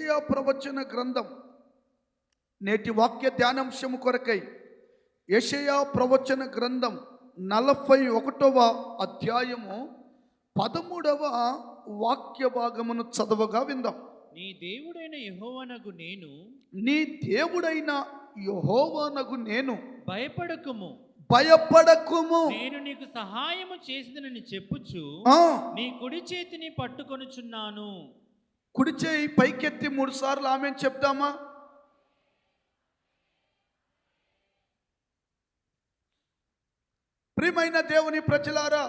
యెషయా ప్రవచన గ్రంథం నేటి వాక్య ధ్యానాంశము కొరకై యెషయా ప్రవచన గ్రంథం 41వ అధ్యాయము 13వ వాక్య భాగమును చదవగా విందాం. నీ దేవుడైన యెహోవానగు నేను భయపడకుము నేను నీకు సహాయము చేసినని చెప్పుచు నీ కుడి చేతిని పట్టుకొనుచున్నాను. కుడి చేయి పైకెత్తి 3 సార్లు ఆమేన్ చెప్దామా? ప్రియమైన దేవుని ప్రజలారా,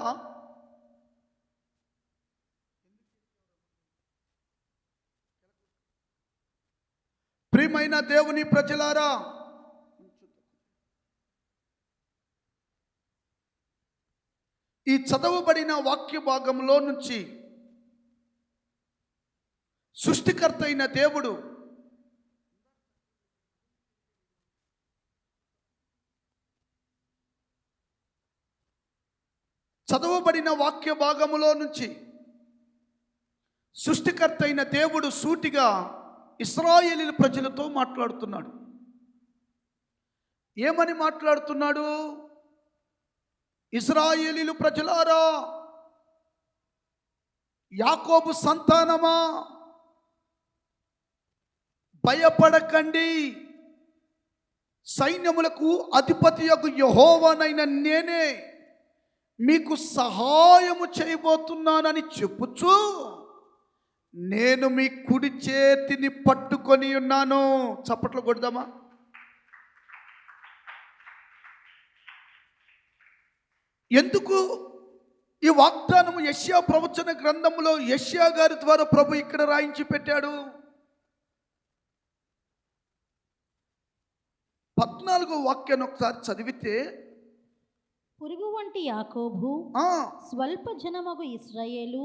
ఈ చదవబడిన వాక్య భాగంలో నుంచి సృష్టికర్త అయిన దేవుడు చదవబడిన వాక్య భాగములో నుంచి సృష్టికర్త అయిన దేవుడు సూటిగా ఇశ్రాయేలీయుల ప్రజలతో మాట్లాడుతున్నాడు. ఏమని మాట్లాడుతున్నాడు? ఇశ్రాయేలీయుల ప్రజలారా, యాకోబు సంతానమా, భయపడకండి. సైన్యములకు అధిపతియగు యెహోవానైన నేనే మీకు సహాయము చేయబోతున్నానని చెప్పుచు నేను మీ కుడి చేతిని పట్టుకొని ఉన్నాను. చప్పట్లు కొడదామా? ఎందుకు ఈ వాగ్దానము యెషయా ప్రవచన గ్రంథంలో యెషయా గారి ద్వారా ప్రభు ఇక్కడ రాయించి పెట్టాడు? 14వ వాక్యాన్ని ఒకసారి చదివితే, పురుగు వంటి యాకోబు, స్వల్ప జనమగు ఇశ్రాయేలు,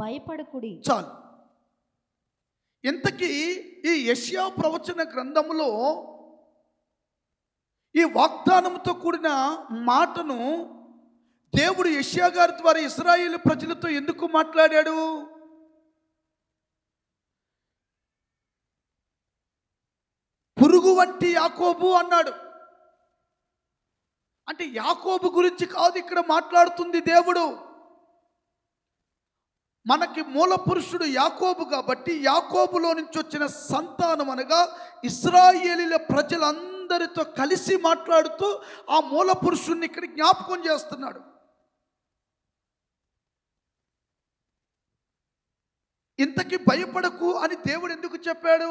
భయపడకుడి. చాలు. ఇంతకీ ఈ యెషయా ప్రవచన గ్రంథములో ఈ వాగ్దానంతో కూడిన మాటను దేవుడు యెషయా గారి ద్వారా ఇశ్రాయేలు ప్రజలతో ఎందుకు మాట్లాడాడు? పురుగు వంటి యాకోబు అన్నాడు. అంటే యాకోబు గురించి కాదు ఇక్కడ మాట్లాడుతుంది దేవుడు. మనకి మూల పురుషుడు యాకోబు కాబట్టి యాకోబులో నుంచి వచ్చిన సంతానం అనగా ఇశ్రాయేలీయుల ప్రజలందరితో కలిసి మాట్లాడుతూ ఆ మూల పురుషుడిని ఇక్కడ జ్ఞాపకం చేస్తున్నాడు. ఇంతకీ భయపడకు అని దేవుడు ఎందుకు చెప్పాడు?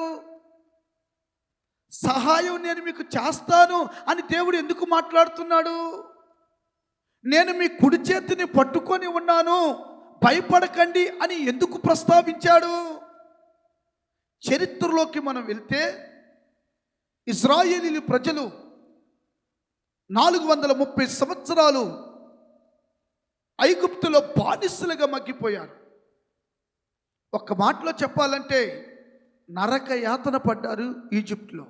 సహాయం నేను మీకు చేస్తాను అని దేవుడు ఎందుకు మాట్లాడుతున్నాడు? నేను మీ కుడి చేతిని పట్టుకొని ఉన్నాను, భయపడకండి అని ఎందుకు ప్రస్తావించాడు? చరిత్రలోకి మనం వెళ్తే ఇశ్రాయేలీయుల ప్రజలు 430 సంవత్సరాలు ఐగుప్తులో బానిసలుగా మగ్గిపోయారు. ఒక్క మాటలో చెప్పాలంటే నరక యాతన పడ్డారు ఈజిప్ట్లో.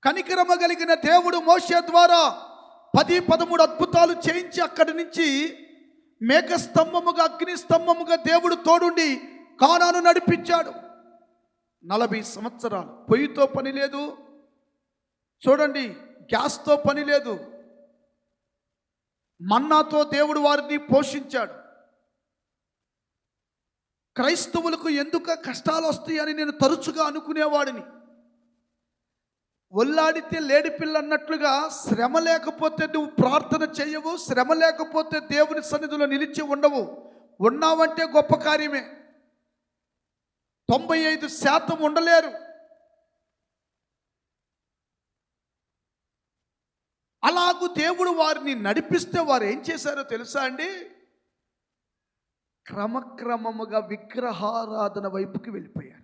కనికరమ కలిగిన దేవుడు మోషే ద్వారా 10-13 అద్భుతాలు చేయించి అక్కడి నుంచి మేఘస్తంభముగా అగ్ని స్తంభముగా దేవుడు తోడుండి కానాను నడిపించాడు. 40 సంవత్సరాలు పొయ్యితో పని లేదు, చూడండి, గ్యాస్తో పని లేదు, మన్నాతో దేవుడు వారిని పోషించాడు. క్రైస్తవులకు ఎందుకు కష్టాలు వస్తాయని నేను తరచుగా అనుకునేవాడిని. ఒల్లాడితే లేడిపిల్ల అన్నట్లుగా శ్రమ లేకపోతే నువ్వు ప్రార్థన చేయవు, శ్రమ లేకపోతే దేవుని సన్నిధిలో నిలిచి ఉండవు. ఉన్నావంటే గొప్ప కార్యమే. 95% ఉండలేరు. అలాగూ దేవుడు వారిని నడిపిస్తే వారు ఏం చేశారో తెలుసా అండి? క్రమక్రమముగా విగ్రహారాధన వైపుకి వెళ్ళిపోయారు.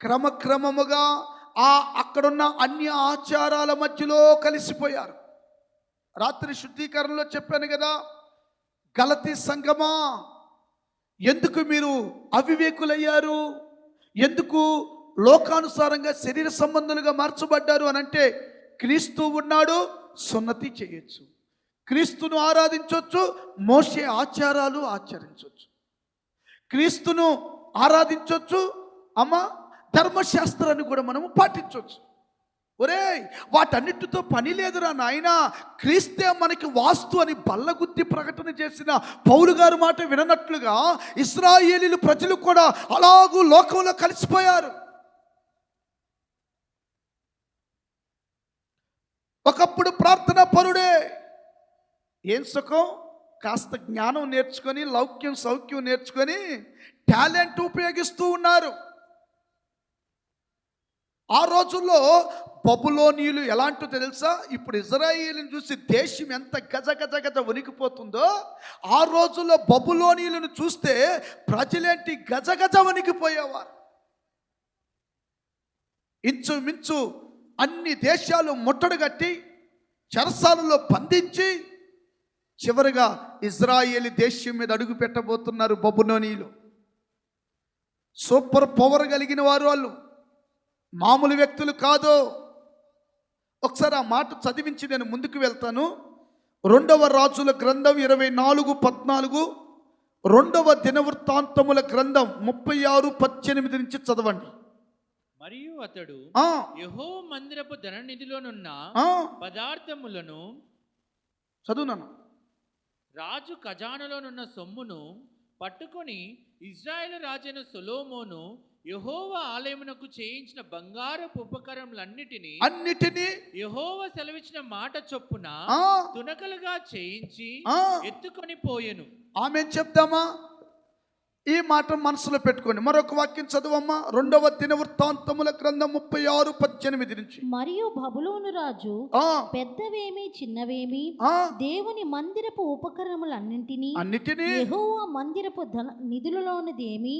క్రమక్రమముగా అక్కడున్న అన్య ఆచారాల మధ్యలో కలిసిపోయారు. రాత్రి శుద్ధీకరణలో చెప్పాను కదా, గలతీ సంఘమా, ఎందుకు మీరు అవివేకులయ్యారు? ఎందుకు లోకానుసారంగా శరీర సంబంధులుగా మార్చబడ్డారు అని అంటే, క్రీస్తు ఉన్నాడు, సున్నతి చేయొచ్చు, క్రీస్తును ఆరాధించవచ్చు, మోషే ఆచారాలు ఆచరించవచ్చు. క్రీస్తును ఆరాధించవచ్చు అమ్మ, ధర్మశాస్త్రాన్ని కూడా మనము పాటించవచ్చు. ఒరేయ్, వాటన్నిటితో పని లేదురా నాయన, క్రీస్తే మనకి వాస్తు అని బల్లగుద్ది ప్రకటన చేసిన పౌలు గారు మాట విననట్లుగా ఇశ్రాయేలీలు ప్రజలు కూడా అలాగూ లోకంలో కలిసిపోయారు. ఒకప్పుడు ప్రార్థన పరుడే, ఏం సుఖం, కాస్త జ్ఞానం నేర్చుకొని లౌక్యం సౌఖ్యం నేర్చుకొని టాలెంట్ ఉపయోగిస్తూ ఉన్నారు. ఆ రోజుల్లో బబులోనీయులు ఎలాంటో తెలుసా? ఇప్పుడు ఇజ్రాయేలుని చూసి దేశం ఎంత గజ గజ గజ వణికిపోతుందో, ఆ రోజుల్లో బబులోనీయులను చూస్తే ప్రజలేంటి గజ గజ వణికిపోయేవారు. ఇంచుమించు అన్ని దేశాలు ముట్టడిగట్టి చెరసాలలో బంధించి చివరిగా ఇజ్రాయేలీ దేశం మీద అడుగు పెట్టబోతున్నారు బబులోనీయులు. సూపర్ పవర్ కలిగిన వారు వాళ్ళు, మామూలు వ్యక్తులు కాదు. ఒకసారి ఆ మాట చదివించి నేను ముందుకు వెళ్తాను. 2వ రాజుల గ్రంథం 24:14, 2వ దినవృత్తాంతముల గ్రంథం 36:18 నుంచి చదవండి. మరియు అతడు యెహోవా మందిరపు ధననిధిలోనున్న పదార్థములను, చదువునాను, రాజు ఖజానాలోనున్న సొమ్మును పట్టుకొని ఇజ్రాయేలు రాజైన సొలొమోను యెహోవా ఆలయమునకు చేయించిన బంగారపు ఉపకరణములన్నిటినీ యెహోవా సెలవిచ్చిన మాట చొప్పున తునకలుగా చేయించి ఎత్తుకొని పోయెను. ఆమేన్ చెప్దామా? ఈ మాట మనసులో పెట్టుకోండి. మరొక వాక్యం చదువమ్మా. 2వ దినవృత్తాంతముల గ్రంథం 36:18 నుంచి. మరియు బబులోను రాజు పెద్దవేమి చిన్నవేమి దేవుని మందిరపు ఉపకరణములన్నింటినీ యెహోవా మందిరపు నిధులలోనిదేమి,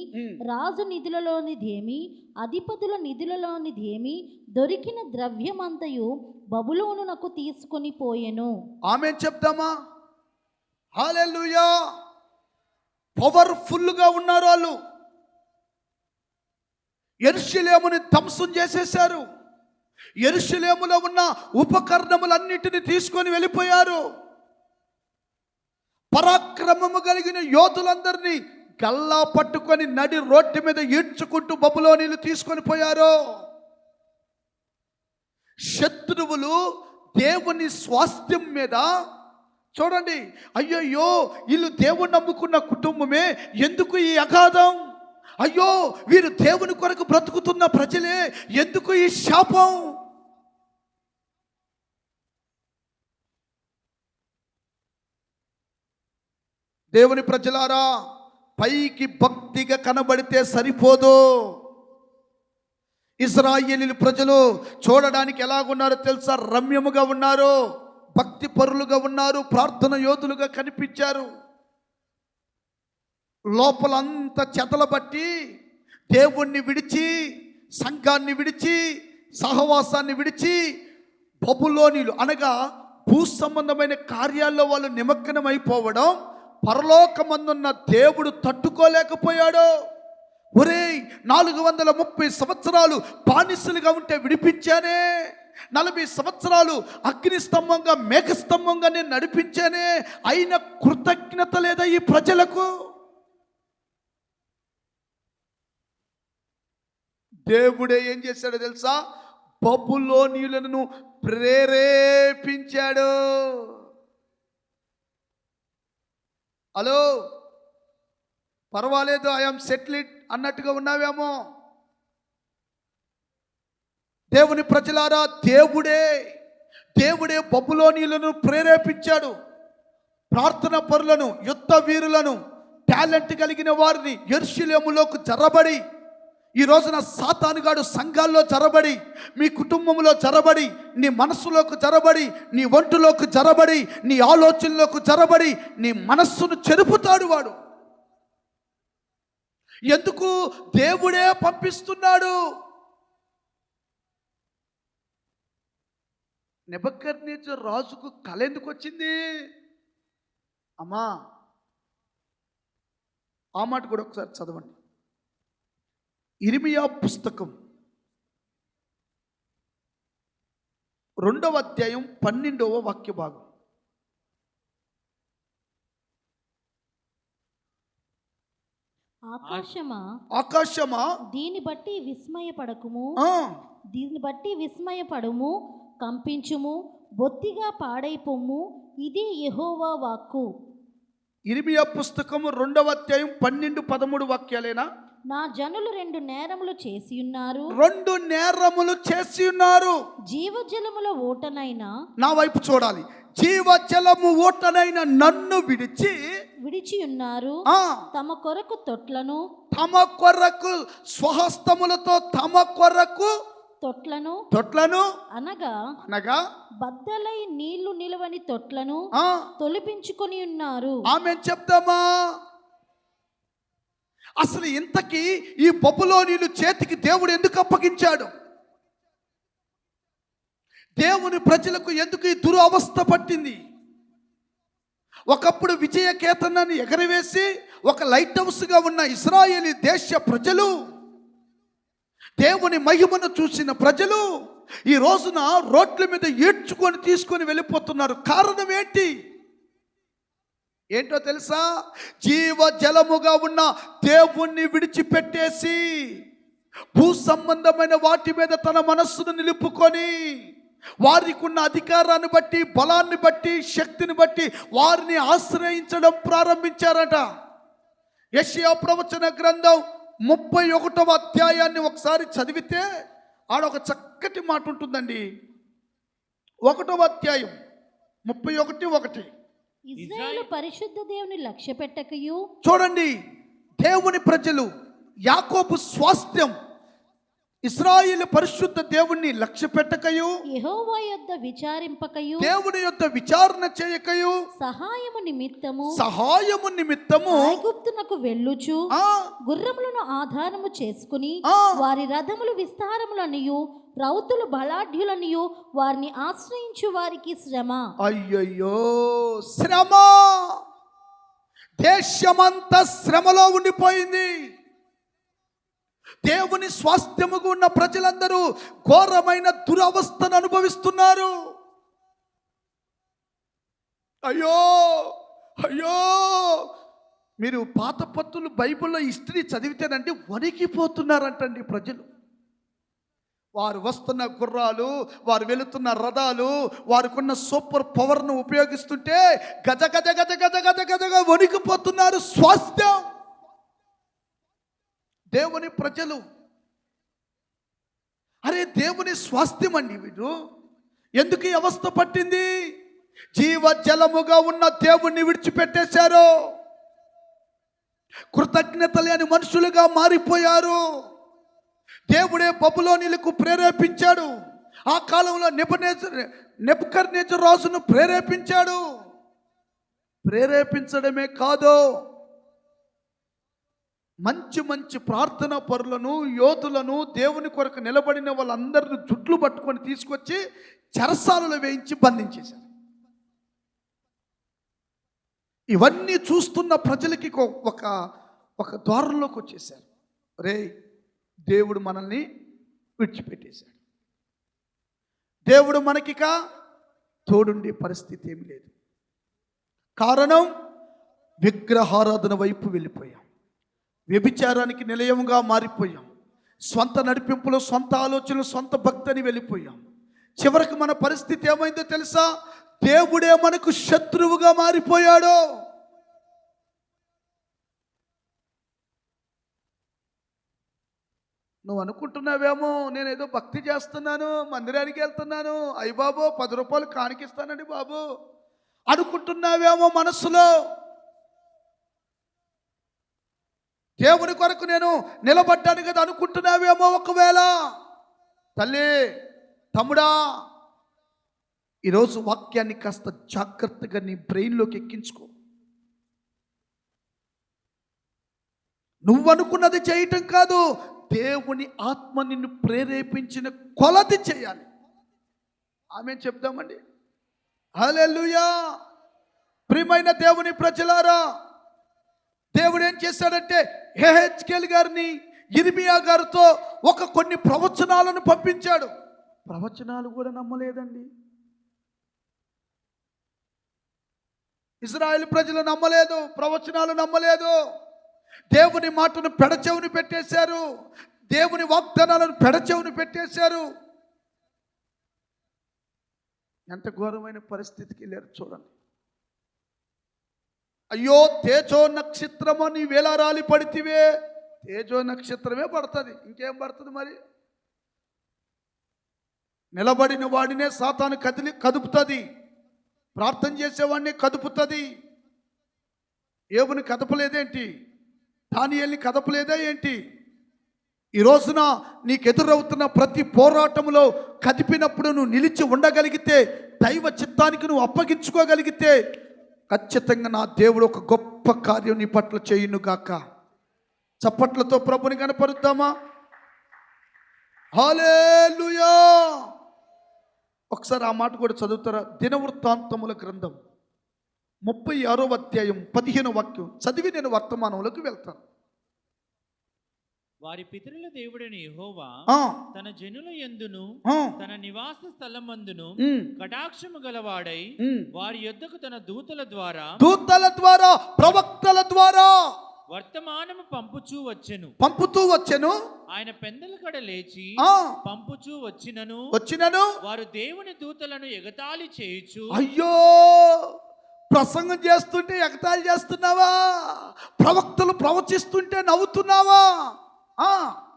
రాజు నిధులలోనిదేమి, అధిపతుల నిధులలోనిదేమి దొరికిన ద్రవ్యమంతయు బబులోనునకు తీసుకొని పోయెను. ఆమేన్ చెప్దామా? హల్లెలూయా. పవర్ఫుల్గా ఉన్నారు వాళ్ళు. యెరూషలేముని ధ్వంసం చేసేశారు. యెరూషలేములో ఉన్న ఉపకరణములన్నిటిని తీసుకొని వెళ్ళిపోయారు. పరాక్రమము కలిగిన యోధులందరినీ గల్లా పట్టుకొని నడి రోడ్డు మీద ఈడ్చుకుంటూ బబులోనీయులు తీసుకొని పోయారు. శత్రువులు దేవుని స్వాస్థ్యం మీద చూడండి, అయ్యయ్యో వీళ్ళు దేవుని నమ్ముకున్న కుటుంబమే, ఎందుకు ఈ అగాధం, అయ్యో వీరు దేవుని కొరకు బ్రతుకుతున్న ప్రజలే, ఎందుకు ఈ శాపం. దేవుని ప్రజలారా, పైకి భక్తిగా కనబడితే సరిపోదు. ఇశ్రాయేలీయుల ప్రజలు చూడడానికి ఎలాగున్నారో తెలుసా? రమ్యముగా ఉన్నారు, భక్తి పరులుగా ఉన్నారు, ప్రార్థన యోధులుగా కనిపించారు. లోపలంతా చెతలబట్టి దేవుణ్ణి విడిచి, సంఘాన్ని విడిచి, సహవాసాన్ని విడిచి బబులోనీయులు అనగా భూ సంబంధమైన కార్యాల్లో వాళ్ళు నిమగ్నమైపోవడం పరలోకమందున్న దేవుడు తట్టుకోలేకపోయాడు. ఒరేయ్, 430 సంవత్సరాలు బానిసలుగా ఉంటే విడిపించానే, 40 సంవత్సరాలు అగ్ని స్తంభంగా మేఘస్తంభంగా నేను నడిపించానే, అయిన కృతజ్ఞత లేదా ఈ ప్రజలకు? దేవుడే ఏం చేశాడో తెలుసా? బబులోనీయులను ప్రేరేపించాడు. హలో, పర్వాలేదు, ఐఎమ్ సెటిల్డ్ అన్నట్టుగా ఉన్నావేమో. దేవుని ప్రజలారా, దేవుడే బబులోనీయులను ప్రేరేపించాడు. ప్రార్థన పరులను, యుద్ధ వీరులను, టాలెంట్ కలిగిన వారిని యెరూషలేములోకి జరబడి, ఈ రోజున సాతానుగాడు సంఘాల్లో జరబడి, మీ కుటుంబంలో జరబడి, నీ మనస్సులోకి జరబడి, నీ ఒంటిలోకి జరబడి, నీ ఆలోచనలోకి జరబడి నీ మనస్సును చెరుపుతాడు వాడు. ఎందుకు? దేవుడే పంపిస్తున్నాడు. నెబుకద్నెజర్ రాజుకు కల ఎందుకు వచ్చింది అమ్మా? ఆ మాట కూడా ఒకసారి చదవండి. ఇర్మియా పుస్తకం 2వ అధ్యాయం 12వ వాక్య భాగం. ఆకాశమా ఆకాశమా దీన్ని బట్టి విస్మయపడకుము, ఆ, దీన్ని బట్టి విస్మయపడుము, కంపించుము, బొత్తిగా పాడైపోము, ఇది యెహోవా వాక్కు. ఇర్మియా పుస్తకము 2వ అధ్యాయం 12-13 వాక్యాలేనా? నా జనులు 2 నేరములు చేసి ఉన్నారు, 2 నేరములు చేసి ఉన్నారు. జీవజలముల ఓటనైనా నా వైపు చూడాలి. జీవజలము ఓటనైన నన్ను విడిచి ఉన్నారు, ఆ తమ కొరకు తొట్లను తమ కొరకు స్వహస్తములతో తమ కొరకు తొట్లను అనగా బద్దలై నీళ్లు నిలవని తొట్లను తొలిపించుకొని ఉన్నారు. ఆమె చెప్తామా? అసలు ఇంతకీ ఈ బబులోనీయుల చేతికి దేవుడు ఎందుకు అప్పగించాడు? దేవుని ప్రజలకు ఎందుకు ఈ దురవస్థ పట్టింది? ఒకప్పుడు విజయ కేతనాన్ని ఎగరవేసి ఒక లైట్ హౌస్గా ఉన్న ఇశ్రాయేలీ దేశ ప్రజలు, దేవుని మహిమను చూసిన ప్రజలు ఈ రోజున రోడ్ల మీద ఈడ్చుకొని తీసుకొని వెళ్ళిపోతున్నారు. కారణం ఏంటో తెలుసా? జీవజలముగా ఉన్న దేవుణ్ణి విడిచిపెట్టేసి భూ సంబంధమైన వాటి మీద తన మనస్సును నిలుపుకొని వారికి ఉన్న అధికారాన్ని బట్టి, బలాన్ని బట్టి, శక్తిని బట్టి వారిని ఆశ్రయించడం ప్రారంభించారట. యెషయా ప్రవచన గ్రంథం 31వ అధ్యాయాన్ని ఒకసారి చదివితే ఆడొక చక్కటి మాట ఉంటుందండి. 1వ అధ్యాయం 31:1. ఇశ్రాయేలు పరిశుద్ధ దేవుని లక్ష్య పెట్టకయు. చూడండి, దేవుని ప్రజలు, యాకోబు స్వాస్థ్యం ఇశ్రాయేలు పరిశుద్ధ దేవుణ్ణి లక్ష్య పెట్టకయు, యెహోవా యొద్ద విచారింపకయు, దేవుని యొద్ద విచారణ చేయకయు, సహాయము నిమిత్తము ఐగుప్తునకు వెళ్ళుచు గుర్రములను ఆధారము చేసుకుని వారి రథములు విస్తారములనియు రౌతులు బలాఢ్యులనియు వారిని ఆశ్రయించు వారికి శ్రమ. అయ్యయ్యో, శ్రమ! దేశమంతా శ్రమలో ఉండిపోయింది. దేవుని స్వాస్థ్యముగా ఉన్న ప్రజలందరూ ఘోరమైన దురవస్థను అనుభవిస్తున్నారు. అయ్యో అయ్యో, మీరు పాత పత్తులు బైబిల్లో హిస్టరీ చదివితేనండి వణికిపోతున్నారంటండి ప్రజలు. వారు వస్తున్న గుర్రాలు, వారు వెళుతున్న రథాలు, వారికున్న సూపర్ పవర్ను ఉపయోగిస్తుంటే గజ గజ గజ గజ గజ గజగా వణికిపోతున్నారు. స్వాస్థ్యం దేవుని ప్రజలు, అరే దేవుని స్వాస్థ్యం అండి వీడు. ఎందుకు ఈ అవస్థ పట్టింది? జీవజలముగా ఉన్న దేవుణ్ణి విడిచిపెట్టేశారు. కృతజ్ఞత లేని మనుషులుగా మారిపోయారు. దేవుడే బబులోనీయులకు ప్రేరేపించాడు. ఆ కాలంలో నెబుకద్నెజరు రాజును ప్రేరేపించాడు. ప్రేరేపించడమే కాదు, మంచి మంచి ప్రార్థనా పరులను, యోధులను, దేవుని కొరకు నిలబడిన వాళ్ళందరిని జుట్లు పట్టుకొని తీసుకొచ్చి చెరసాలలో వేయించి బంధించేశారు. ఇవన్నీ చూస్తున్న ప్రజలకి ఒక ద్వారంలోకి వచ్చేసారు. రే, దేవుడు మనల్ని విడిచిపెట్టేశాడు. దేవుడు మనకిక తోడుండే పరిస్థితి ఏమి లేదు. కారణం, విగ్రహారాధన వైపు వెళ్ళిపోయాం. వ్యభిచారానికి నిలయంగా మారిపోయాం. స్వంత నడిపింపులు, సొంత ఆలోచనలు, సొంత భక్తిని వెళ్ళిపోయాం. చివరికి మన పరిస్థితి ఏమైందో తెలుసా? దేవుడే మనకు శత్రువుగా మారిపోయాడు. నువ్వు అనుకుంటున్నావేమో నేనేదో భక్తి చేస్తున్నాను, మందిరానికి వెళ్తున్నాను, అయ్య బాబు 10 రూపాయలు కానికిస్తానండి బాబు అనుకుంటున్నావేమో మనస్సులో. దేవుని కొరకు నేను నిలబడ్డాను కదా అనుకుంటున్నావేమో. ఒకవేళ తల్లి, తమ్ముడా, ఈరోజు వాక్యాన్ని కాస్త జాగ్రత్తగా నీ బ్రెయిన్లోకి ఎక్కించుకో. నువ్వు అనుకున్నది చేయటం కాదు, దేవుని ఆత్మ నిన్ను ప్రేరేపించిన కొలది చేయాలి. ఆమె చెప్దామండి. హల్లెలూయా. ప్రియమైన దేవుని ప్రజలారా, దేవుడు ఏం చేశాడంటే యెహెజ్కేలు గారిని, ఇర్మియా గారితో కొన్ని ప్రవచనాలను పంపించాడు. ప్రవచనాలు కూడా నమ్మలేదండి. ఇశ్రాయేలు ప్రజలు నమ్మలేదు, ప్రవచనాలు నమ్మలేదు. దేవుని మాటను పెడచెవుని పెట్టేశారు. దేవుని వాగ్దానాలను పెడచెవుని పెట్టేశారు. ఎంత ఘోరమైన పరిస్థితికి వెళ్ళారు చూడండి. అయ్యో తేజో నక్షత్రమో నీ వేలారాలి పడితివే. తేజో నక్షత్రమే పడుతుంది, ఇంకేం పడుతుంది మరి? నిలబడిన వాడినే సాతాను కదుపుతుంది, ప్రార్థన చేసేవాడిని కదుపుతుంది. ఏవుని కదపలేదేంటి? దానియేలుని కదపలేదా ఏంటి? ఈ రోజున నీకు ఎదురవుతున్న ప్రతి పోరాటంలో కదిపినప్పుడు నువ్వు నిలిచి ఉండగలిగితే, దైవ చిత్తానికి నువ్వు అప్పగించుకోగలిగితే, ఖచ్చితంగా నా దేవుడు ఒక గొప్ప కార్యం నీ పట్ల చేయును గాక. చప్పట్లతో ప్రభుని కనపరుద్దామా? హల్లెలూయా. ఒకసారి ఆ మాట కూడా చదువుతారా? దినవృత్తాంతముల గ్రంథం 36వ అధ్యాయం 15వ వాక్యం చదివి నేను వర్తమానంలోకి వెళ్తాను. వారి పితరుల దేవుడైన యెహోవా తన జనుల యందును తన నివాస స్థలమందును కటాక్షము గలవాడై వారి యొద్దకు తన దూతల ద్వారా ప్రవక్తల ద్వారా వర్తమానము పంపుతూ వచ్చెను. ఆయన పెందల కడ లేచి పంపుచూ వచ్చినను వారు దేవుని దూతలను ఎగతాళి చేయుచు. అయ్యో, ప్రసంగం చేస్తుంటే ఎగతాళి చేస్తున్నావా? ప్రవక్తలు ప్రవచిస్తుంటే నవ్వుతున్నావా?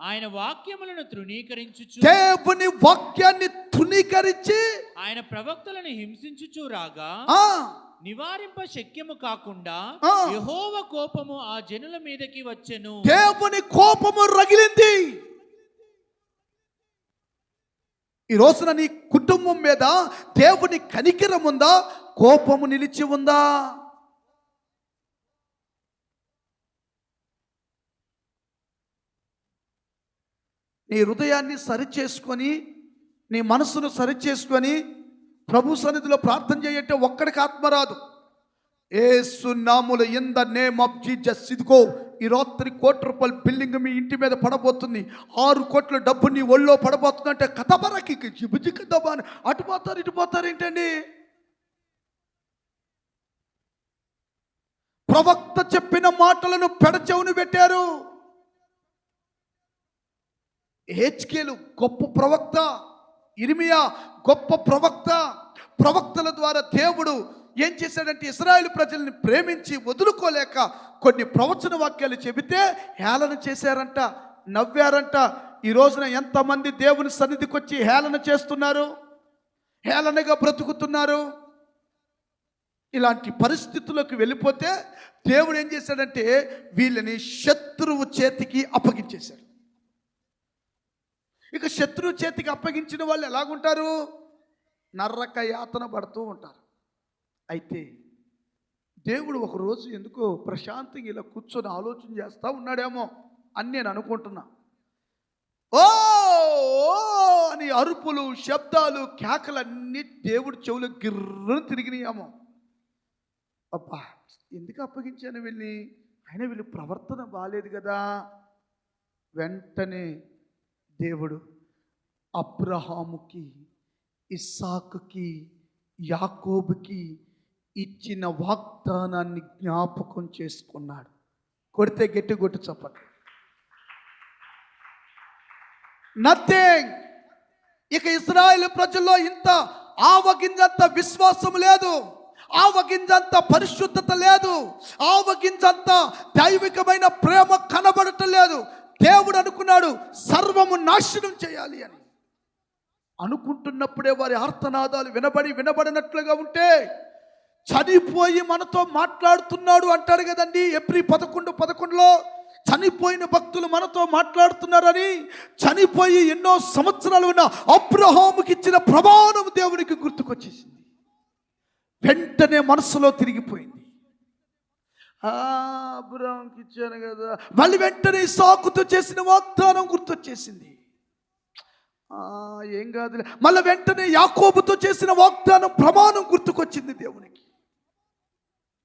ఆయన వాక్యములను తృణీకరించుచు, దేవుని వాక్యాన్ని తృణీకరించి ఆయన ప్రవక్తలను హింసించుచు రాగా నివారింప శక్యము కాకుండా యెహోవా కోపము ఆ జనుల మీదకి వచ్చెను. దేవుని కోపము రగిలింది. ఈ రోజున నీ కుటుంబం మీద దేవుని కనికరం ఉందా? కోపము నిలిచి ఉందా? నీ హృదయాన్ని సరిచేసుకొని, నీ మనసును సరిచేసుకొని ప్రభు సన్నిధిలో ప్రార్థన చేయంటే ఒక్కడికి ఆత్మ రాదు. యేసు నామములో in the name of Jesus. ఇదిగో ఈ రాత్రి ₹1,00,00,000 బిల్డింగ్ మీ ఇంటి మీద పడబోతుంది. 6 కోట్ల డబ్బు నీ ఒళ్ళో పడబోతుంది అంటే కథబరకి జిబుజిక్కదబ్బా అని అటు పోతారు ఇటు పోతారు ఏంటండి? ప్రవక్త చెప్పిన మాటలను పెడచెవును పెట్టారు. హెచ్కేలు గొప్ప ప్రవక్త, ఇర్మియా గొప్ప ప్రవక్త. ప్రవక్తల ద్వారా దేవుడు ఏం చేశాడంటే ఇశ్రాయేలు ప్రజల్ని ప్రేమించి వదులుకోలేక కొన్ని ప్రవచన వాక్యాలు చెబితే హేళన చేశారంట, నవ్వారంట. ఈ రోజున ఎంతమంది దేవుని సన్నిధికి వచ్చి హేళన చేస్తున్నారు, హేళనగా బ్రతుకుతున్నారు. ఇలాంటి పరిస్థితుల్లోకి వెళ్ళిపోతే దేవుడు ఏం చేశాడంటే వీళ్ళని శత్రువు చేతికి అప్పగించేశాడు. ఇక శత్రువు చేతికి అప్పగించిన వాళ్ళు ఎలాగుంటారు? నరక యాతన పడుతూ ఉంటారు. అయితే దేవుడు ఒకరోజు ఎందుకో ప్రశాంతంగా ఇలా కూర్చొని ఆలోచన చేస్తూ ఉన్నాడేమో అని నేను అనుకుంటున్నా. ఓ అని అరుపులు, శబ్దాలు, కేకలన్నీ దేవుడి చెవులు గిర్రను తిరిగినాయేమో. అబ్బా, ఎందుకు అప్పగించాను వీళ్ళని? అయినా వీళ్ళు ప్రవర్తన బాలేదు కదా. వెంటనే దేవుడు అబ్రహాముకి, ఇస్సాకుకి, యాకోబుకి ఇచ్చిన వాగ్దానాన్ని జ్ఞాపకం చేసుకున్నాడు. కొడితే గట్టి కొట్టు చప్పట్లు. నథింగ్. ఇక ఇశ్రాయేలు ప్రజల్లో ఇంత ఆవగింజంత విశ్వాసం లేదు, ఆవగింజంత పరిశుద్ధత లేదు, ఆవగింజంత దైవికమైన ప్రేమ కనబడటం లేదు. దేవుడు అనుకున్నాడు సర్వము నాశనం చేయాలి అని. అనుకుంటున్నప్పుడే వారి ఆర్తనాదాలు వినబడినట్లుగా ఉంటే చనిపోయి మనతో మాట్లాడుతున్నాడు అంటాడు కదండి. ఎబ్రీ 11:11లో చనిపోయిన భక్తులు మనతో మాట్లాడుతున్నారని. చనిపోయి ఎన్నో సంవత్సరాలు ఉన్న అబ్రహాముకి ఇచ్చిన ప్రమాణం దేవునికి గుర్తుకొచ్చేసింది. వెంటనే మనసులో తిరిగిపోయింది. అబ్రహాంకి ఇచ్చాను కదా. మళ్ళీ వెంటనే ఇస్సాకుతో చేసిన వాగ్దానం గుర్తొచ్చేసింది. ఏం కాదులే. మళ్ళీ వెంటనే యాకోబుతో చేసిన వాగ్దానం ప్రమాణం గుర్తుకొచ్చింది దేవునికి.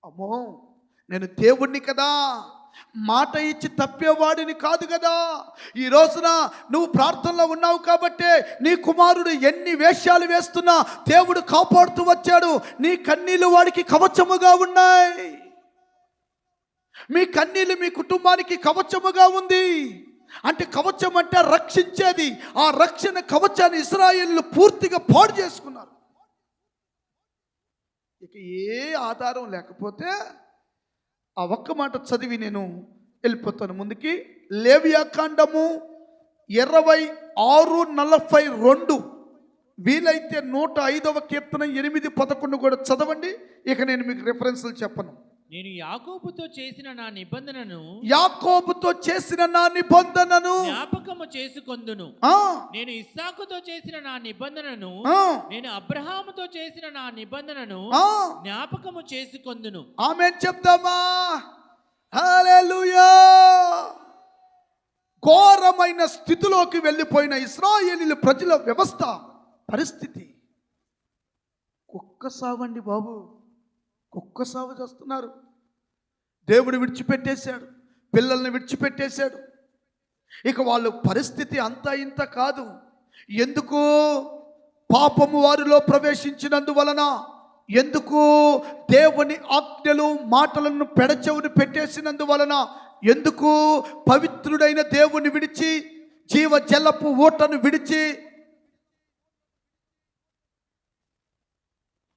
అమ్మో, నేను దేవుణ్ణి కదా, మాట ఇచ్చి తప్పేవాడిని కాదు కదా. ఈ రోజున నువ్వు ప్రార్థనలో ఉన్నావు కాబట్టే నీ కుమారుడు ఎన్ని వేషాలు వేస్తున్నా దేవుడు కాపాడుతూ వచ్చాడు. నీ కన్నీళ్లు వాడికి కవచముగా ఉన్నాయి. మీ కన్నీళ్ళు మీ కుటుంబానికి కవచముగా ఉంది. అంటే కవచం అంటే రక్షించేది. ఆ రక్షణ కవచాన్ని ఇశ్రాయేలీయులు పూర్తిగా పాడు చేసుకున్నారు. ఇక ఏ ఆధారం లేకపోతే ఆ ఒక్క మాట చదివి నేను వెళ్ళిపోతాను ముందుకి. లేవియాకాండము 26:42, వీలైతే 105వ కీర్తన 8-11 కూడా చదవండి. ఇక నేను మీకు రిఫరెన్స్లు చెప్పను. నేను యాకోబుతో చేసిన నా నిబంధనను జ్ఞాపకము చేసుకొందును. నేను ఇస్సాకుతో చేసిన నా నిబంధనను, నేను అబ్రహాముతో చేసిన నా నిబంధనను జ్ఞాపకము చేసుకొందును. ఆమేన్ చెప్తామా? హల్లెలూయా. ఘోరమైన స్థితిలోకి వెళ్ళిపోయిన ఇశ్రాయేలీయుల ప్రజల వ్యవస్థ పరిస్థితి. కుక్క సావండి బాబు, కుక్క సాగు చేస్తున్నారు. దేవుడు విడిచిపెట్టేశాడు, పిల్లల్ని విడిచిపెట్టేశాడు. ఇక వాళ్ళ పరిస్థితి అంతా ఇంత కాదు. ఎందుకు? పాపము వారిలో ప్రవేశించినందువలన. ఎందుకు? దేవుని ఆజ్ఞలు మాటలను పెడచెవుని పెట్టేసినందువలన. ఎందుకు? పవిత్రుడైన దేవుని విడిచి, జీవ జలపు ఊటను విడిచి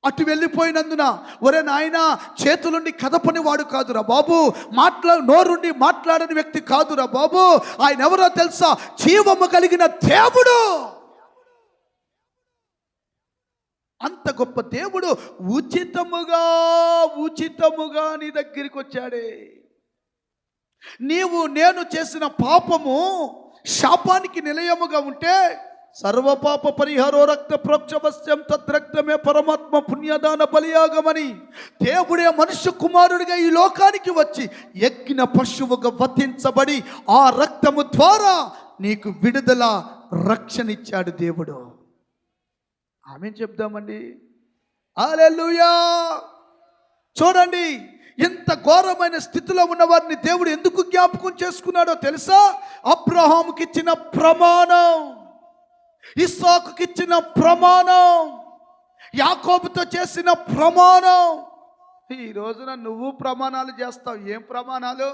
అటు వెళ్ళిపోయినందున. ఒరే నాయన, చేతులుండి కదపని వాడు కాదురా బాబు, నోరుండి మాట్లాడని వ్యక్తి కాదురా బాబు. ఆయన ఎవరో తెలుసా? జీవము కలిగిన దేవుడు. అంత గొప్ప దేవుడు ఉచితముగా నీ దగ్గరికి వచ్చాడే. నేను చేసిన పాపము శాపానికి నిలయముగా ఉంటే, సర్వపాప పరిహారో రక్త ప్రోక్షవస్యం తద్రక్తమే పరమాత్మ పుణ్యదాన బలియాగమని దేవుడే మనుష్య కుమారుడిగా ఈ లోకానికి వచ్చి ఎక్కిన పశువుగా వధించబడి ఆ రక్తము ద్వారా నీకు విడుదల, రక్షణ ఇచ్చాడు దేవుడు. ఆమేన్ చెప్దామండి. హల్లెలూయా. చూడండి, ఎంత ఘోరమైన స్థితిలో ఉన్న వారిని దేవుడు ఎందుకు జ్ఞాపకం చేసుకున్నాడో తెలుసా? అబ్రహాముకి ఇచ్చిన ప్రమాణం, ఇస్సాకుకి ఇచ్చిన ప్రమాణం, యాకోబుతో చేసిన ప్రమాణం. ఈ రోజున నువ్వు ప్రమాణాలు చేస్తావు. ఏం ప్రమాణాలు?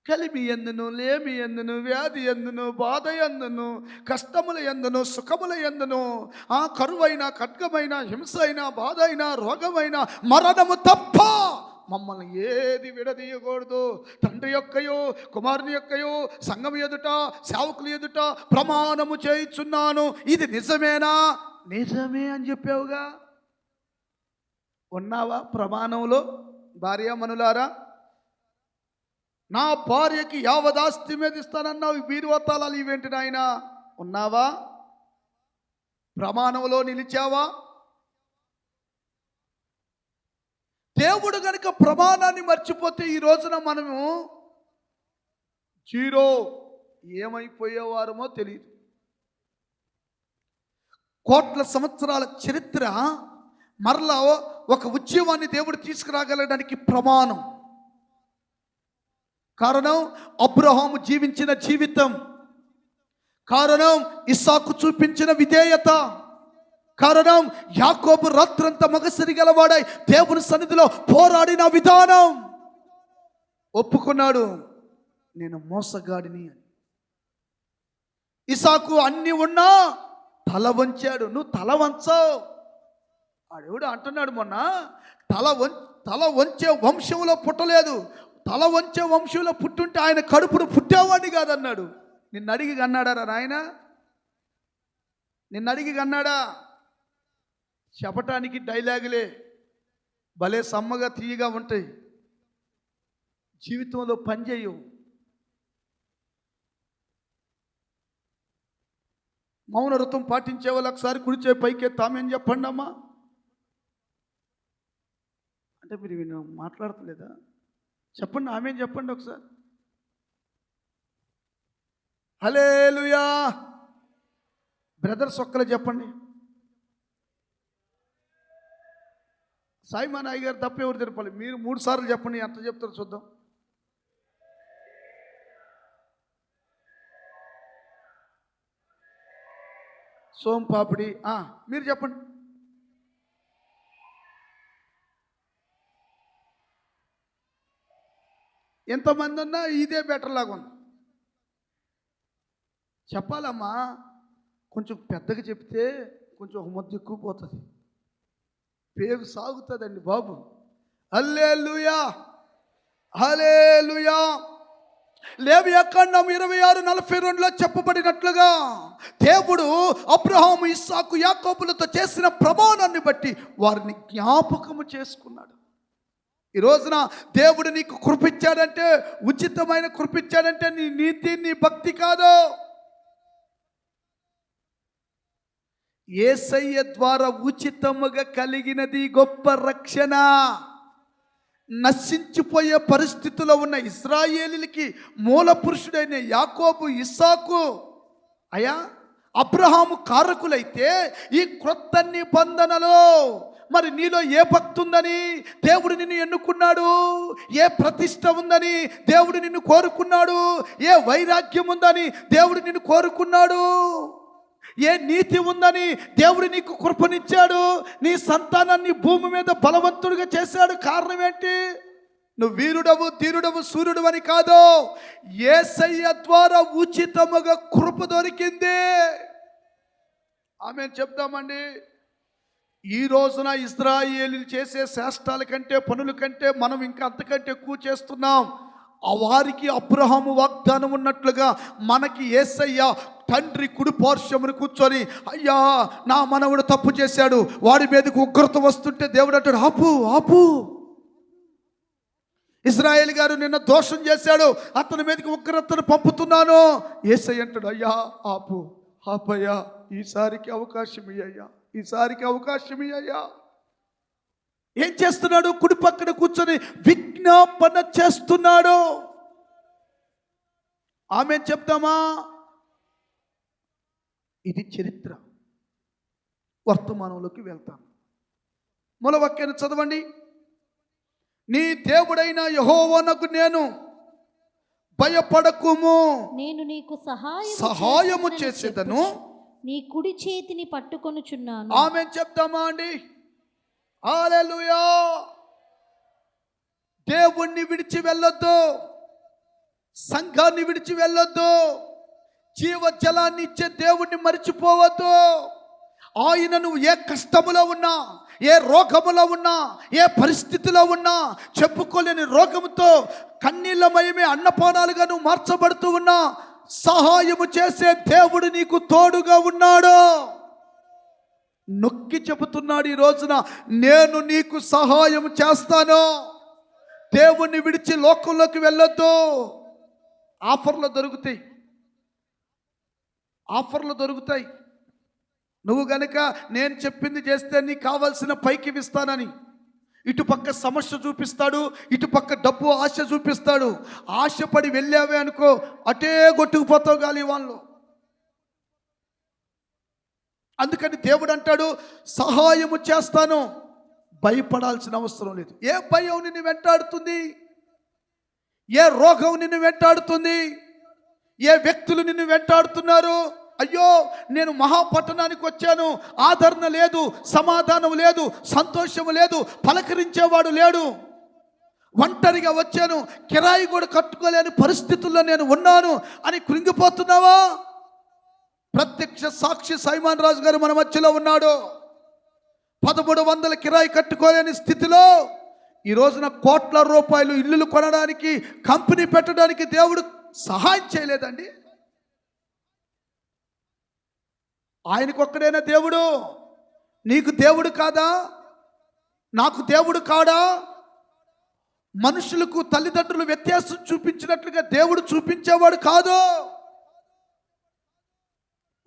కలిమి ఎందును, లేమి ఎందును, వ్యాధి ఎందును, బాధ ఎందును, కష్టముల ఎందును, సుఖముల ఎందును, కరువైన, ఖడ్గమైన, హింస అయినా, బాధ అయినా, రోగమైన, మరణము తప్ప మమ్మల్ని ఏది విడదీయకూడదు. తండ్రి యొక్కయో, కుమారుని యొక్కయో, సంఘం ఎదుట, సేవకుల ఎదుట ప్రమాణము చేయుచున్నాను. ఇది నిజమేనా? నిజమే అని చెప్పావుగా. ఉన్నావా ప్రమాణంలో? భార్యామణులారా, నా భార్యకి యావదాస్తి మీద ఇస్తానన్నావు, బీరువతాళాలు ఇవేంటి నాయనా? ఉన్నావా? ప్రమాణంలో నిలిచావా? దేవుడు గనుక ప్రమాణాన్ని మర్చిపోతే ఈ రోజున మనము జీరో, ఏమైపోయేవారమో తెలియదు. కోట్ల సంవత్సరాల చరిత్ర మరలా ఒక ఉద్యమాన్ని దేవుడు తీసుకురాగలడానికి ప్రమాణం. కారణం అబ్రహాము జీవించిన జీవితం, కారణం ఇస్సాకు చూపించిన విధేయత, కారణం యాకోబు రాత్రంతా మగసిరి గలవాడై దేవుని సన్నిధిలో పోరాడిన విధానం. ఒప్పుకున్నాడు, నేను మోసగాడిని అని. ఇస్సాకు అన్ని ఉన్నా తల వంచాడు. నువ్వు తల వంచావు. ఆడెవడు అంటున్నాడు మొన్న, తల వంచే వంశంలో పుట్టలేదు, తల వంచే వంశంలో పుట్టుంటే ఆయన కడుపును పుట్టేవాడిని కాదన్నాడు. నిన్ను అడిగి కన్నాడా నాయన? నిన్ను అడిగి కన్నాడా? చెప్పటానికి డైలాగులే భలే సమ్మగా తీయగా ఉంటాయి, జీవితంలో పనిచేయవు. మౌన వ్రతం పాటించే వాళ్ళు ఒకసారి కుడిచే పైకే తామేం చెప్పండి అమ్మా అంటే మీరు విను మాట్లాడతలేదా? చెప్పండి, ఆమెం చెప్పండి ఒకసారి. హల్లెలూయా. బ్రదర్స్ ఒక్కలే చెప్పండి. సాయిమాన్ అయ్య గారు తప్ప ఎవరు తెరపాలి? మీరు 3 సార్లు చెప్పండి, ఎంత చెప్తారో చూద్దాం. సోమ్ పాపిడి మీరు చెప్పండి. ఎంతమంది ఉన్నా ఇదే బెటర్ లాగా ఉంది. చెప్పాలమ్మా, కొంచెం పెద్దగా చెప్తే కొంచెం ఒక ముద్ద ఎక్కువ పోతుంది, పేగు సాగుతుందండి బాబు. హల్లెలూయా, హల్లెలూయా. లేవియాకాండం 26:42లో చెప్పబడినట్లుగా దేవుడు అబ్రహాము, ఇస్సాకు, యాకోబులతో చేసిన ప్రమాణాన్ని బట్టి వారిని జ్ఞాపకము చేసుకున్నాడు. ఈ రోజున దేవుడు నీకు కృపిచ్చాడంటే, ఉచితమైన కృపిచ్చాడంటే నీ నీతి, నీ భక్తి కాదు. యేసయ్య ద్వారా ఉచితముగా కలిగినది గొప్ప రక్షణ. నశించిపోయే పరిస్థితిలో ఉన్న ఇశ్రాయేలీలకి మూల పురుషుడైన యాకోబు, ఇస్సాకు, అయ్యా అబ్రహాము కారకులైతే ఈ క్రొత్త నిబంధనలో మరి నీలో ఏ భక్తి ఉందని దేవుడు నిన్ను ఎన్నుకున్నాడు, ఏ ప్రతిష్ట ఉందని దేవుడు నిన్ను కోరుకున్నాడు, ఏ వైరాగ్యం ఉందని దేవుడు నిన్ను కోరుకున్నాడు, ఏ నీతి ఉందని దేవుడు నీకు కృపనిచ్చాడు, నీ సంతానాన్ని భూమి మీద బలవంతుడిగా చేశాడు. కారణం ఏంటి? నువ్వు వీరుడవు, ధీరుడవు, సూర్యుడు అని కాదు, యేసయ్య ద్వారా ఉచితముగా కృప దొరికింది. ఆమె చెప్తామండి. ఈ రోజున ఇశ్రాయేలీలు చేసే శాస్త్రాల కంటే, పనుల కంటే మనం ఇంకా అంతకంటే ఎక్కువ చేస్తున్నాం. వారికి అబ్రహాము వాగ్దానం ఉన్నట్లుగా మనకి యేసయ్య తండ్రి కుడి పార్శ్వమును కూర్చొని, అయ్యా నా మనవుడు తప్పు చేశాడు, వాడి మీదకు ఉగ్రత వస్తుంటే దేవుడు అంటాడు, ఆపు ఆపు. ఇశ్రాయేలు గారు నిన్న దోషం చేశాడు, అతని మీదకి ఉగ్రతను పంపుతున్నాను. యేసయ్య అంటాడు, అయ్యా ఆపు ఆపయ్యా, ఈసారికి అవకాశం ఇయ్యయ్యా, ఈసారికి అవకాశం ఇయ్యయ్యా. ఏం చేస్తున్నాడు? కుడి పక్కన కూర్చొని విజ్ఞాపన చేస్తున్నాడు. ఆమె చెప్తామా? ఇది చరిత్ర. వర్తమానంలోకి వెళ్తాను. మూల వాక్యాన్ని చదవండి. నీ దేవుడైన యెహోవానకు నేను భయపడకుము, నేను నీకు సహాయము చేసేదను, నీ కుడి చేతిని పట్టుకొనుచున్నాను. ఆమె చెప్తామా అండి? హల్లెలూయా. దేవుణ్ణి విడిచి వెళ్ళొద్దు, సంఘాన్ని విడిచి వెళ్ళొద్దు, జీవజలాన్ని ఇచ్చే దేవుణ్ణి మరిచిపోవద్దు. ఆయన నువ్వు ఏ కష్టములో ఉన్నా, ఏ రోగములో ఉన్నా, ఏ పరిస్థితిలో ఉన్నా, చెప్పుకోలేని రోగముతో కన్నీళ్ళమయమే అన్నపానాలుగా నువ్వు మార్చబడుతూ ఉన్నా, సహాయము చేసే దేవుడు నీకు తోడుగా ఉన్నాడు. నొక్కి చెబుతున్నాడు ఈ రోజున, నేను నీకు సహాయం చేస్తాను. దేవుణ్ణి విడిచి లోకంలోకి వెళ్ళొద్దు. ఆఫర్లు దొరుకుతాయి, ఆఫర్లు దొరుకుతాయి. నువ్వు గనుక నేను చెప్పింది చేస్తే నీకు కావాల్సిన పైకి ఇస్తానని ఇటుపక్క సమస్య చూపిస్తాడు, ఇటుపక్క డబ్బు ఆశ చూపిస్తాడు. ఆశపడి వెళ్ళావే అనుకో, అటే కొట్టుకుపోతావు గాలి వాళ్ళు. అందుకని దేవుడు అంటాడు, సహాయము చేస్తాను, భయపడాల్సిన అవసరం లేదు. ఏ భయం నిన్ను వెంటాడుతుంది? ఏ రోగం నిన్ను వెంటాడుతుంది? ఏ వ్యక్తులు నిన్ను వెంటాడుతున్నారు? అయ్యో నేను మహాపట్టణానికి వచ్చాను, ఆదరణ లేదు, సమాధానం లేదు, సంతోషము లేదు, పలకరించేవాడు లేడు, ఒంటరిగా వచ్చాను, కిరాయి కూడా కట్టుకోలేని పరిస్థితుల్లో నేను ఉన్నాను అని కృంగిపోతున్నావా? ప్రత్యక్ష సాక్షి సైమాన్ రాజు గారు మన మధ్యలో ఉన్నాడు. 1300 కిరాయి కట్టుకోలేని స్థితిలో ఈ రోజున కోట్ల రూపాయలు ఇల్లులు కొనడానికి, కంపెనీ పెట్టడానికి దేవుడు సహాయం చేయలేదండి. ఆయనకొక్కడైనా దేవుడు? నీకు దేవుడు కాదా? నాకు దేవుడు కాడా? మనుషులకు తల్లిదండ్రులు వ్యత్యాసం చూపించినట్లుగా దేవుడు చూపించేవాడు కాదు.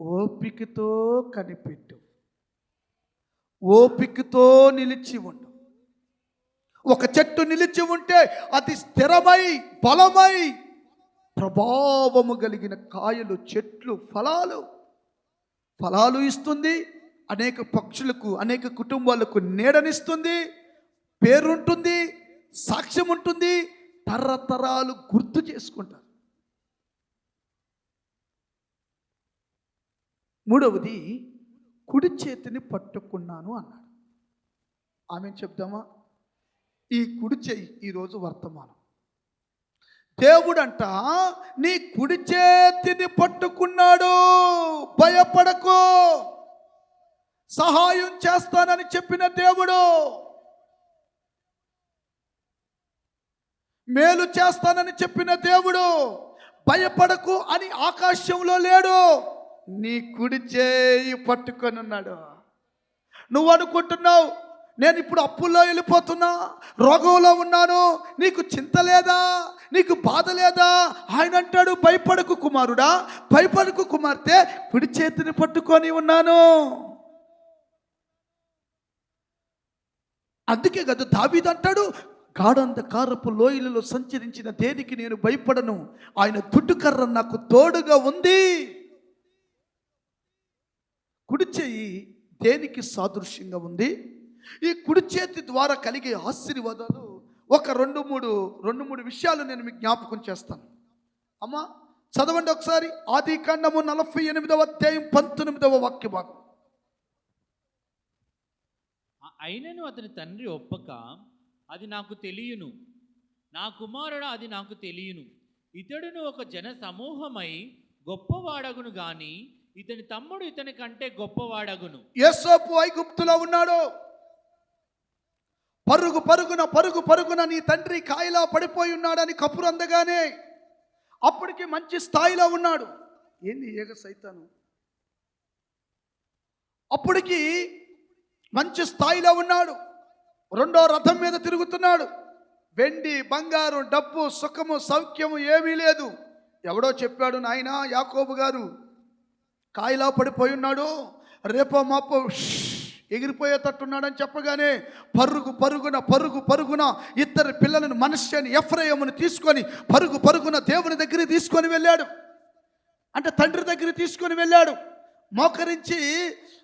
ఓపికతో కనిపెట్టు, ఓపికతో నిలిచి ఉండు. ఒక చెట్టు నిలిచి ఉంటే అది స్థిరమై, బలమై, ప్రభావము కలిగిన కాయలు, చెట్లు, ఫలాలు ఇస్తుంది. అనేక పక్షులకు, అనేక కుటుంబాలకు నీడనిస్తుంది, పేరుంటుంది, సాక్ష్యం ఉంటుంది, తరతరాలు గుర్తు చేసుకుంటారు. మూడవది, కుడి చేతిని పట్టుకున్నాను అన్నాడు. ఆమె చెప్దామా? ఈ కుడి చేయి ఈరోజు వర్తమానం. దేవుడంట నీ కుడి చేతిని పట్టుకున్నాడు, భయపడకు, సహాయం చేస్తానని చెప్పిన దేవుడు, మేలు చేస్తానని చెప్పిన దేవుడు, భయపడకు అని ఆకాశంలో లేడు, నీ కుడి చేయి పట్టుకొని ఉన్నాడు. నువ్వు అనుకుంటున్నావు నేను ఇప్పుడు అప్పుల్లో వెళ్ళిపోతున్నా, రోగంలో ఉన్నాను, నీకు చింత లేదా, నీకు బాధ లేదా? ఆయన అంటాడు భయపడకు కుమారుడా, భయపడకు కుమార్తె, కుడి చేతిని పట్టుకొని ఉన్నాను. అందుకే కదా దావీదు అంటాడు, గాఢంధకారపు లోయలలో సంచరించిన దేనికి నేను భయపడను, ఆయన దుడ్డుకర్ర నాకు తోడుగా ఉంది. కుడి చెయ్యి దేనికి సాదృశ్యంగా ఉంది? ఈ కుడి చేతి ద్వారా కలిగే ఆశీర్వాదాలు ఒక రెండు మూడు విషయాలు నేను మీకు జ్ఞాపకం చేస్తాను. అమ్మా చదవండి ఒకసారి, ఆదికాండము 48వ అధ్యాయం 19వ వాక్య భాగం. అయినను అతని తండ్రి ఒప్పక, అది నాకు తెలియను, నా కుమారుడు అది నాకు తెలియను, ఇతడును ఒక జన సమూహమై గొప్పవాడగును గాని ఇతని తమ్ముడు ఇతని కంటే గొప్పవాడగును. యోసేపు ఐగుప్తులో ఉన్నాడు, పరుగు పరుగున నీ తండ్రి కాయలా పడిపోయి ఉన్నాడని కబురు అందగానే అప్పటికి మంచి స్థాయిలో ఉన్నాడు. ఏంది ఏగ సైతాను, అప్పటికి మంచి స్థాయిలో ఉన్నాడు, రెండో రథం మీద తిరుగుతున్నాడు, వెండి బంగారం డబ్బు సుఖము సౌఖ్యము ఏమీ లేదు. ఎవడో చెప్పాడు, నాయనా యాకోబు గారు కాయలా పడిపోయి ఉన్నాడు, రేపో మాపో ఎగిరిపోయేటట్టున్నాడని చెప్పగానే పరుగున ఇద్దరు పిల్లలను మనష్యని ఎఫ్రాయిమును తీసుకొని పరుగున దేవుని దగ్గరికి తీసుకొని వెళ్ళాడు. అంటే తండ్రి దగ్గరికి తీసుకొని వెళ్ళాడు. మోకరించి,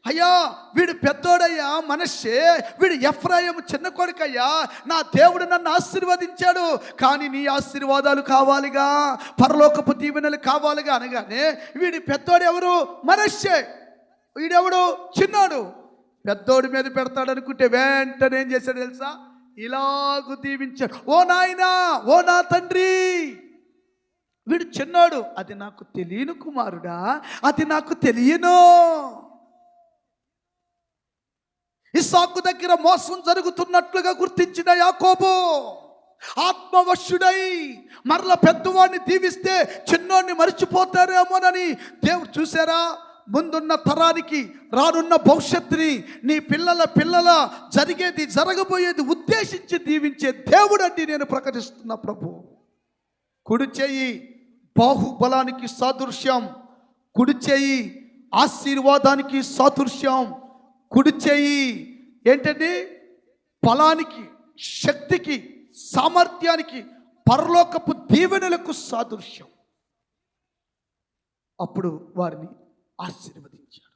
అయ్యా వీడు పెద్దోడయ్యా మనష్షే, వీడు ఎఫ్రాయిము చిన్న కొడుకయ్యా, నా దేవుడు నన్ను ఆశీర్వదించాడు, కానీ నీ ఆశీర్వాదాలు కావాలిగా, పరలోకపు దీవెనలు కావాలిగా అనగానే వీడి పెద్దోడు ఎవరు? మనష్షే. వీడెవడు? చిన్నాడు. పెద్దోడి మీద పెడతాడనుకుంటే వెంటనే ఏం చేశాడు తెలుసా? ఇలాగూ దీవించాడు. ఓ నాయనా, ఓ నా తండ్రి, వీడు చిన్నాడు, అది నాకు తెలియను కుమారుడా, అది నాకు తెలియను. ఇస్సాకు దగ్గర మోసం జరుగుతున్నట్లుగా గుర్తించిన యాకోబు ఆత్మవశుడై మరల పెద్దవాడిని దీవిస్తే చిన్నోడిని మర్చిపోతారేమోనని దేవుడు చూసారా, ముందున్న తరానికి రానున్న భవిష్యత్తుని నీ పిల్లల జరిగేది జరగబోయేది ఉద్దేశించి దీవించే దేవుడు అంటే నేను ప్రకటిస్తున్నా. ప్రభు కుడి చేయి బాహుబలానికి సాదృశ్యం, కుడి చేయి ఆశీర్వాదానికి సాదృశ్యం, కుడి చేయి ఏంటండి? బలానికి, శక్తికి, సామర్థ్యానికి, పరలోకపు దీవెనలకు సాదృశ్యం. అప్పుడు వారిని ఆశీర్వదించాడు.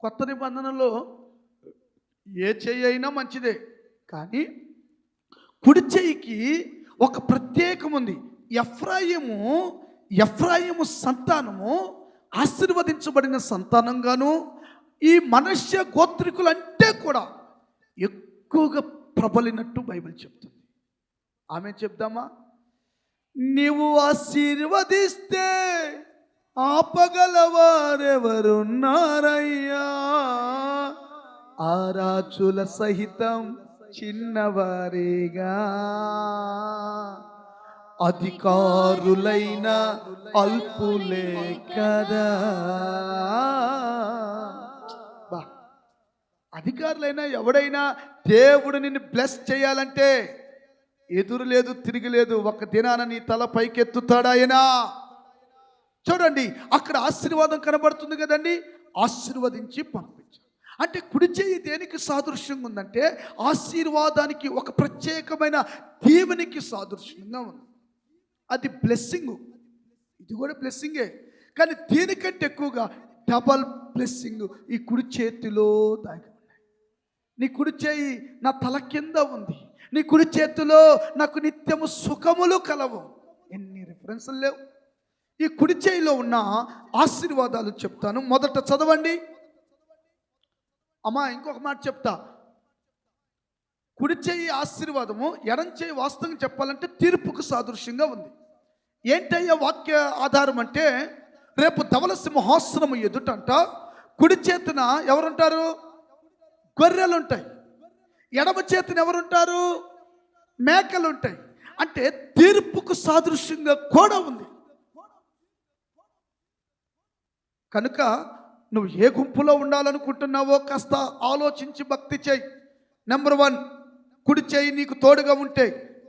కొత్త నిబంధనలో ఏ చెయ్యి అయినా మంచిదే, కానీ కుడి చెయ్యికి ఒక ప్రత్యేకం ఉంది. ఎఫ్రాయిము సంతానము ఆశీర్వదించబడిన సంతానంగాను, ఈ మనష్య గోత్రికులంటే కూడా ఎక్కువగా ప్రబలినట్టు బైబిల్ చెప్తుంది. ఆమె చెప్దామా? నీవు ఆశీర్వదిస్తే ఆపగలవారెవరున్నారయ్యా, ఆ రాజుల సహితం చిన్నవారేగా, అధికారులైన అల్పులే కదా. అధికారులైనా ఎవడైనా దేవుడు నిన్ను బ్లెస్ చేయాలంటే ఎదురు లేదు తిరిగి లేదు, ఒక దినాన నీ తల పైకెత్తుతాడు ఆయన. చూడండి అక్కడ ఆశీర్వాదం కనబడుతుంది కదండి, ఆశీర్వదించి పంపించాడు. అంటే కుడి చేయి దేనికి సాదృశ్యంగా ఉందంటే ఆశీర్వాదానికి, ఒక ప్రత్యేకమైన దీవెనికి సాదృశ్యంగా ఉంది. అది బ్లెస్సింగ్, ఇది కూడా బ్లెస్సింగే, కానీ దీనికంటే ఎక్కువగా డబల్ బ్లెస్సింగ్ ఈ కుడి చేతిలో దాగి ఉన్నాయి. నీ కుడి చేయి నా తల కింద ఉంది, నీ కుడి చేతిలో నాకు నిత్యము సుఖములు కలవు. ఎన్ని రిఫరెన్సులు లేవు. ఈ కుడి చేయిలో ఉన్న ఆశీర్వాదాలు చెప్తాను. మొదట చదవండి అమ్మా. ఇంకొక మాట చెప్తా, కుడి చేయి ఆశీర్వాదము, ఎడం చేయి వాస్తవంగా చెప్పాలంటే తీర్పుకు సాదృశ్యంగా ఉంది. ఏంటయ్యా వాక్య ఆధారం అంటే, రేపు ధవల సింహాసనము ఎదుటంట కుడి చేతిన ఎవరుంటారు? గొర్రెలు ఉంటాయి. ఎడమ చేతిన ఎవరుంటారు? మేకలు ఉంటాయి. అంటే తీర్పుకు సాదృశ్యంగా కూడా ఉంది. కనుక నువ్వు ఏ గుంపులో ఉండాలనుకుంటున్నావో కాస్త ఆలోచించి భక్తి చేయి. నెంబర్ 1, కుడి చేయి నీకు తోడుగా ఉంటే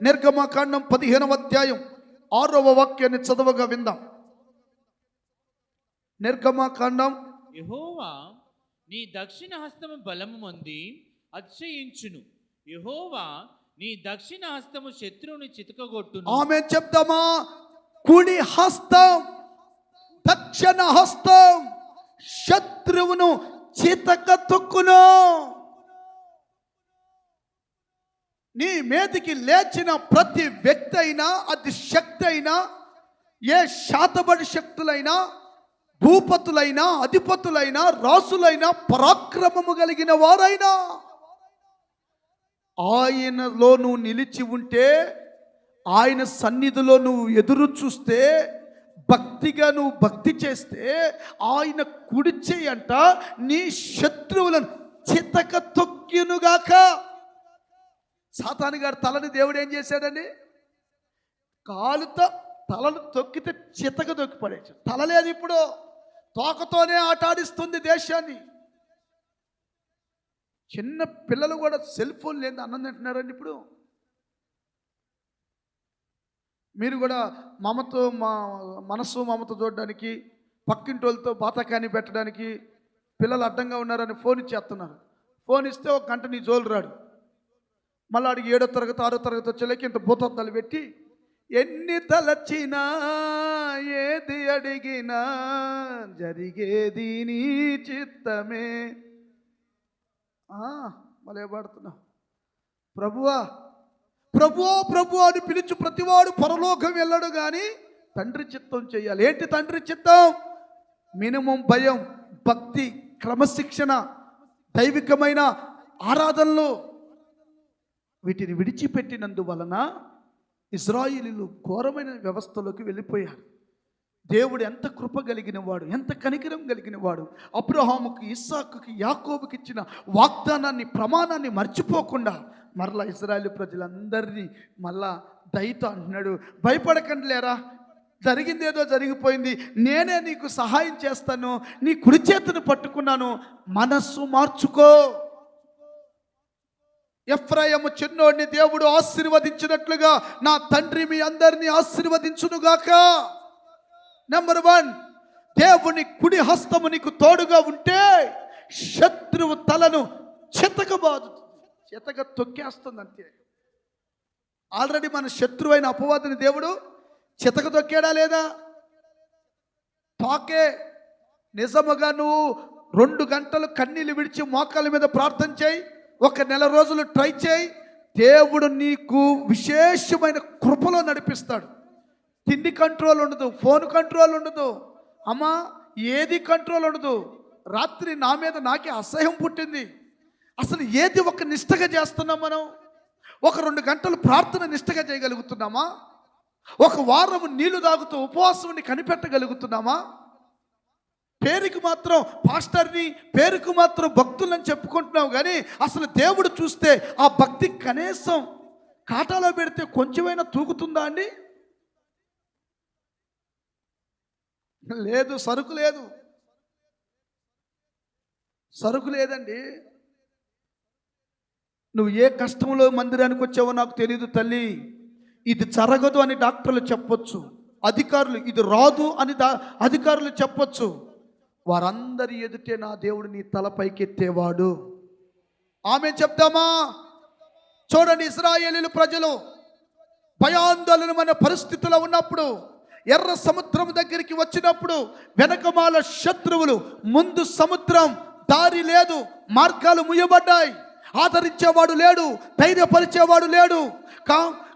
నిర్గమకాండం 15వ అధ్యాయం 6వ వాక్యాన్ని చదవగా విందాం. నిర్గమకాండం. యెహోవా నీ దక్షిణ హస్తము బలము పొంది అతిశయించును. యెహోవా నీ దక్షిణ హస్తము శత్రువుని చితకగొట్టును. ఆమె చెప్తామా? కుడి హస్తం, దక్షిణ హస్తం శత్రువును చితక తొక్కును. నీ మీదికి లేచిన ప్రతి వ్యక్తి అయినా, అది శక్తి అయినా, ఏ శాతబడి శక్తులైనా, భూపతులైనా, అధిపతులైనా, రాసులైనా, పరాక్రమము కలిగిన వారైనా, ఆయనలో నువ్వు నిలిచి ఉంటే, ఆయన సన్నిధిలో నువ్వు ఎదురు చూస్తే, భక్తిగా నువ్వు భక్తి చేస్తే, ఆయన కుడి చెయ్యి అంట నీ శత్రువులను చితక తొక్కినుగాక. సాతాను గారి తలని దేవుడు ఏం చేశాడని? కాలుతో తలను తొక్కితే చితక తొక్కి పడేసాడు. తల లేదు ఇప్పుడు, తోకతోనే ఆటాడిస్తుంది దేశాన్ని. చిన్న పిల్లలు కూడా సెల్ ఫోన్ లేదు అన్నం తింటున్నారండి ఇప్పుడు. మీరు కూడా మమతో మనసు మమతో చూడడానికి, పక్కింటి వాళ్ళతో బాతకాన్ని పెట్టడానికి పిల్లలు అడ్డంగా ఉన్నారని ఫోన్ ఇచ్చేస్తున్నారు. ఫోన్ ఇస్తే ఒక గంట నీ జోలు రాడు. మళ్ళీ అడిగి 7వ తరగతి 6వ తరగతి వచ్చేలాకి ఇంత భూతద్దాలు పెట్టి ఎన్ని తలచినా ఏది అడిగినా జరిగేది నీ చిత్తమే. మళ్ళీ పడుతున్నావు. ప్రభువా ప్రభువా ప్రభువా అని పిలిచి ప్రతివాడు పరలోకం వెళ్ళడు, కానీ తండ్రి చిత్తం చేయాలి. ఏంటి తండ్రి చిత్తం? మినిమం భయం, భక్తి, క్రమశిక్షణ, దైవికమైన ఆరాధనలు. వీటిని విడిచిపెట్టినందువలన ఇశ్రాయేలీయులు ఘోరమైన వ్యవస్థలోకి వెళ్ళిపోయారు. దేవుడు ఎంత కృప కలిగిన వాడు, ఎంత కనికరం కలిగిన వాడు. అబ్రహాముకి, ఇస్సాకుకి, యాకోబుకి ఇచ్చిన వాగ్దానాన్ని, ప్రమాణాన్ని మర్చిపోకుండా మరలా ఇశ్రాయేలు ప్రజలందరినీ మళ్ళా దయతో అంటున్నాడు, భయపడకండి లేరా, జరిగిందేదో జరిగిపోయింది, నేనే నీకు సహాయం చేస్తాను, నీ కుడి చేతిని పట్టుకున్నాను, మనస్సు మార్చుకో. ఎఫ్రాయిము చిన్నోడిని దేవుడు ఆశీర్వదించినట్లుగా నా తండ్రి మీ అందరినీ ఆశీర్వదించునుగాక. నెంబర్ 1, దేవుని కుడి హస్తము నీకు తోడుగా ఉంటే శత్రువు తలను చితకబాదుతుంది, చితక తొక్కేస్తుంది అంతే. ఆల్రెడీ మన శత్రువైన అపవాదిని దేవుడు చితక తొక్కాడా లేదా? తాకే. నిజముగా నువ్వు 2 గంటలు కన్నీళ్ళు విడిచి మోకాళ్ళ మీద ప్రార్థన చేయి, 1 నెల రోజులు ట్రై చేయి, దేవుడు నీకు విశేషమైన కృపలో నడిపిస్తాడు. తిండి కంట్రోల్ ఉండదు, ఫోన్ కంట్రోల్ ఉండదు, అమ్మా ఏది కంట్రోల్ ఉండదు. రాత్రి నా మీద నాకే అసహ్యం పుట్టింది. అసలు ఏది ఒక నిష్టగా చేస్తున్నాం మనం? 1-2 గంటలు ప్రార్థన నిష్టగా చేయగలుగుతున్నామా? 1 వారం నీళ్లు తాగుతూ ఉపవాసం కనిపెట్టగలుగుతున్నామా? పేరుకి మాత్రం పాస్టర్ని, పేరుకు మాత్రం భక్తులని చెప్పుకుంటున్నావు, కానీ అసలు దేవుడు చూస్తే ఆ భక్తి కనీసం కాటాలో పెడితే కొంచెమైనా తూగుతుందా అండి? లేదు. సరుకు లేదండి. నువ్వు ఏ కష్టంలో మందిరానికి వచ్చావో నాకు తెలియదు తల్లి. ఇది జరగదు అని డాక్టర్లు చెప్పొచ్చు, అధికారులు ఇది రాదు అని అధికారులు చెప్పొచ్చు. వారందరి ఎదుటే నా దేవుడు నీ తలపైకెత్తేవాడు. ఆమె చెప్దామా? చూడండి, ఇశ్రాయేలీయుల ప్రజలు భయాందోళనమైన పరిస్థితిలో ఉన్నప్పుడు, ఎర్ర సముద్రం దగ్గరికి వచ్చినప్పుడు వెనకమాల శత్రువులు, ముందు సముద్రం, దారి లేదు, మార్గాలు ముయ్యబడ్డాయి, ఆదరించేవాడు లేడు, ధైర్యపరిచేవాడు లేడు,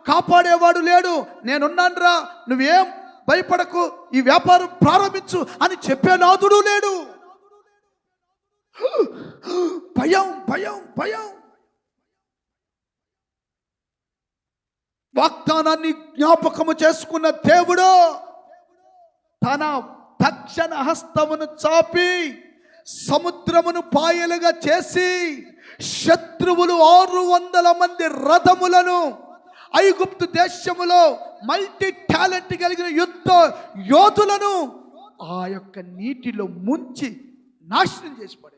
కాపాడేవాడు లేడు. నేనున్నానురా, నువ్వేం భయపడకు, ఈ వ్యాపారం ప్రారంభించు అని చెప్పే నాదుడు లేడు. భయం భయం భయం. వాగ్దానాన్ని జ్ఞాపకము చేసుకున్న దేవుడు తన దక్షిణ హస్తమును చాపి సముద్రమును పాయలుగా చేసి శత్రువులు 600 మంది రథములను ఐగుప్తు దేశములో మల్టీ టాలెంట్ కలిగిన యుద్ధ యోధులను ఆ యొక్క నీటిలో ముంచి నాశనం చేసి పడేసి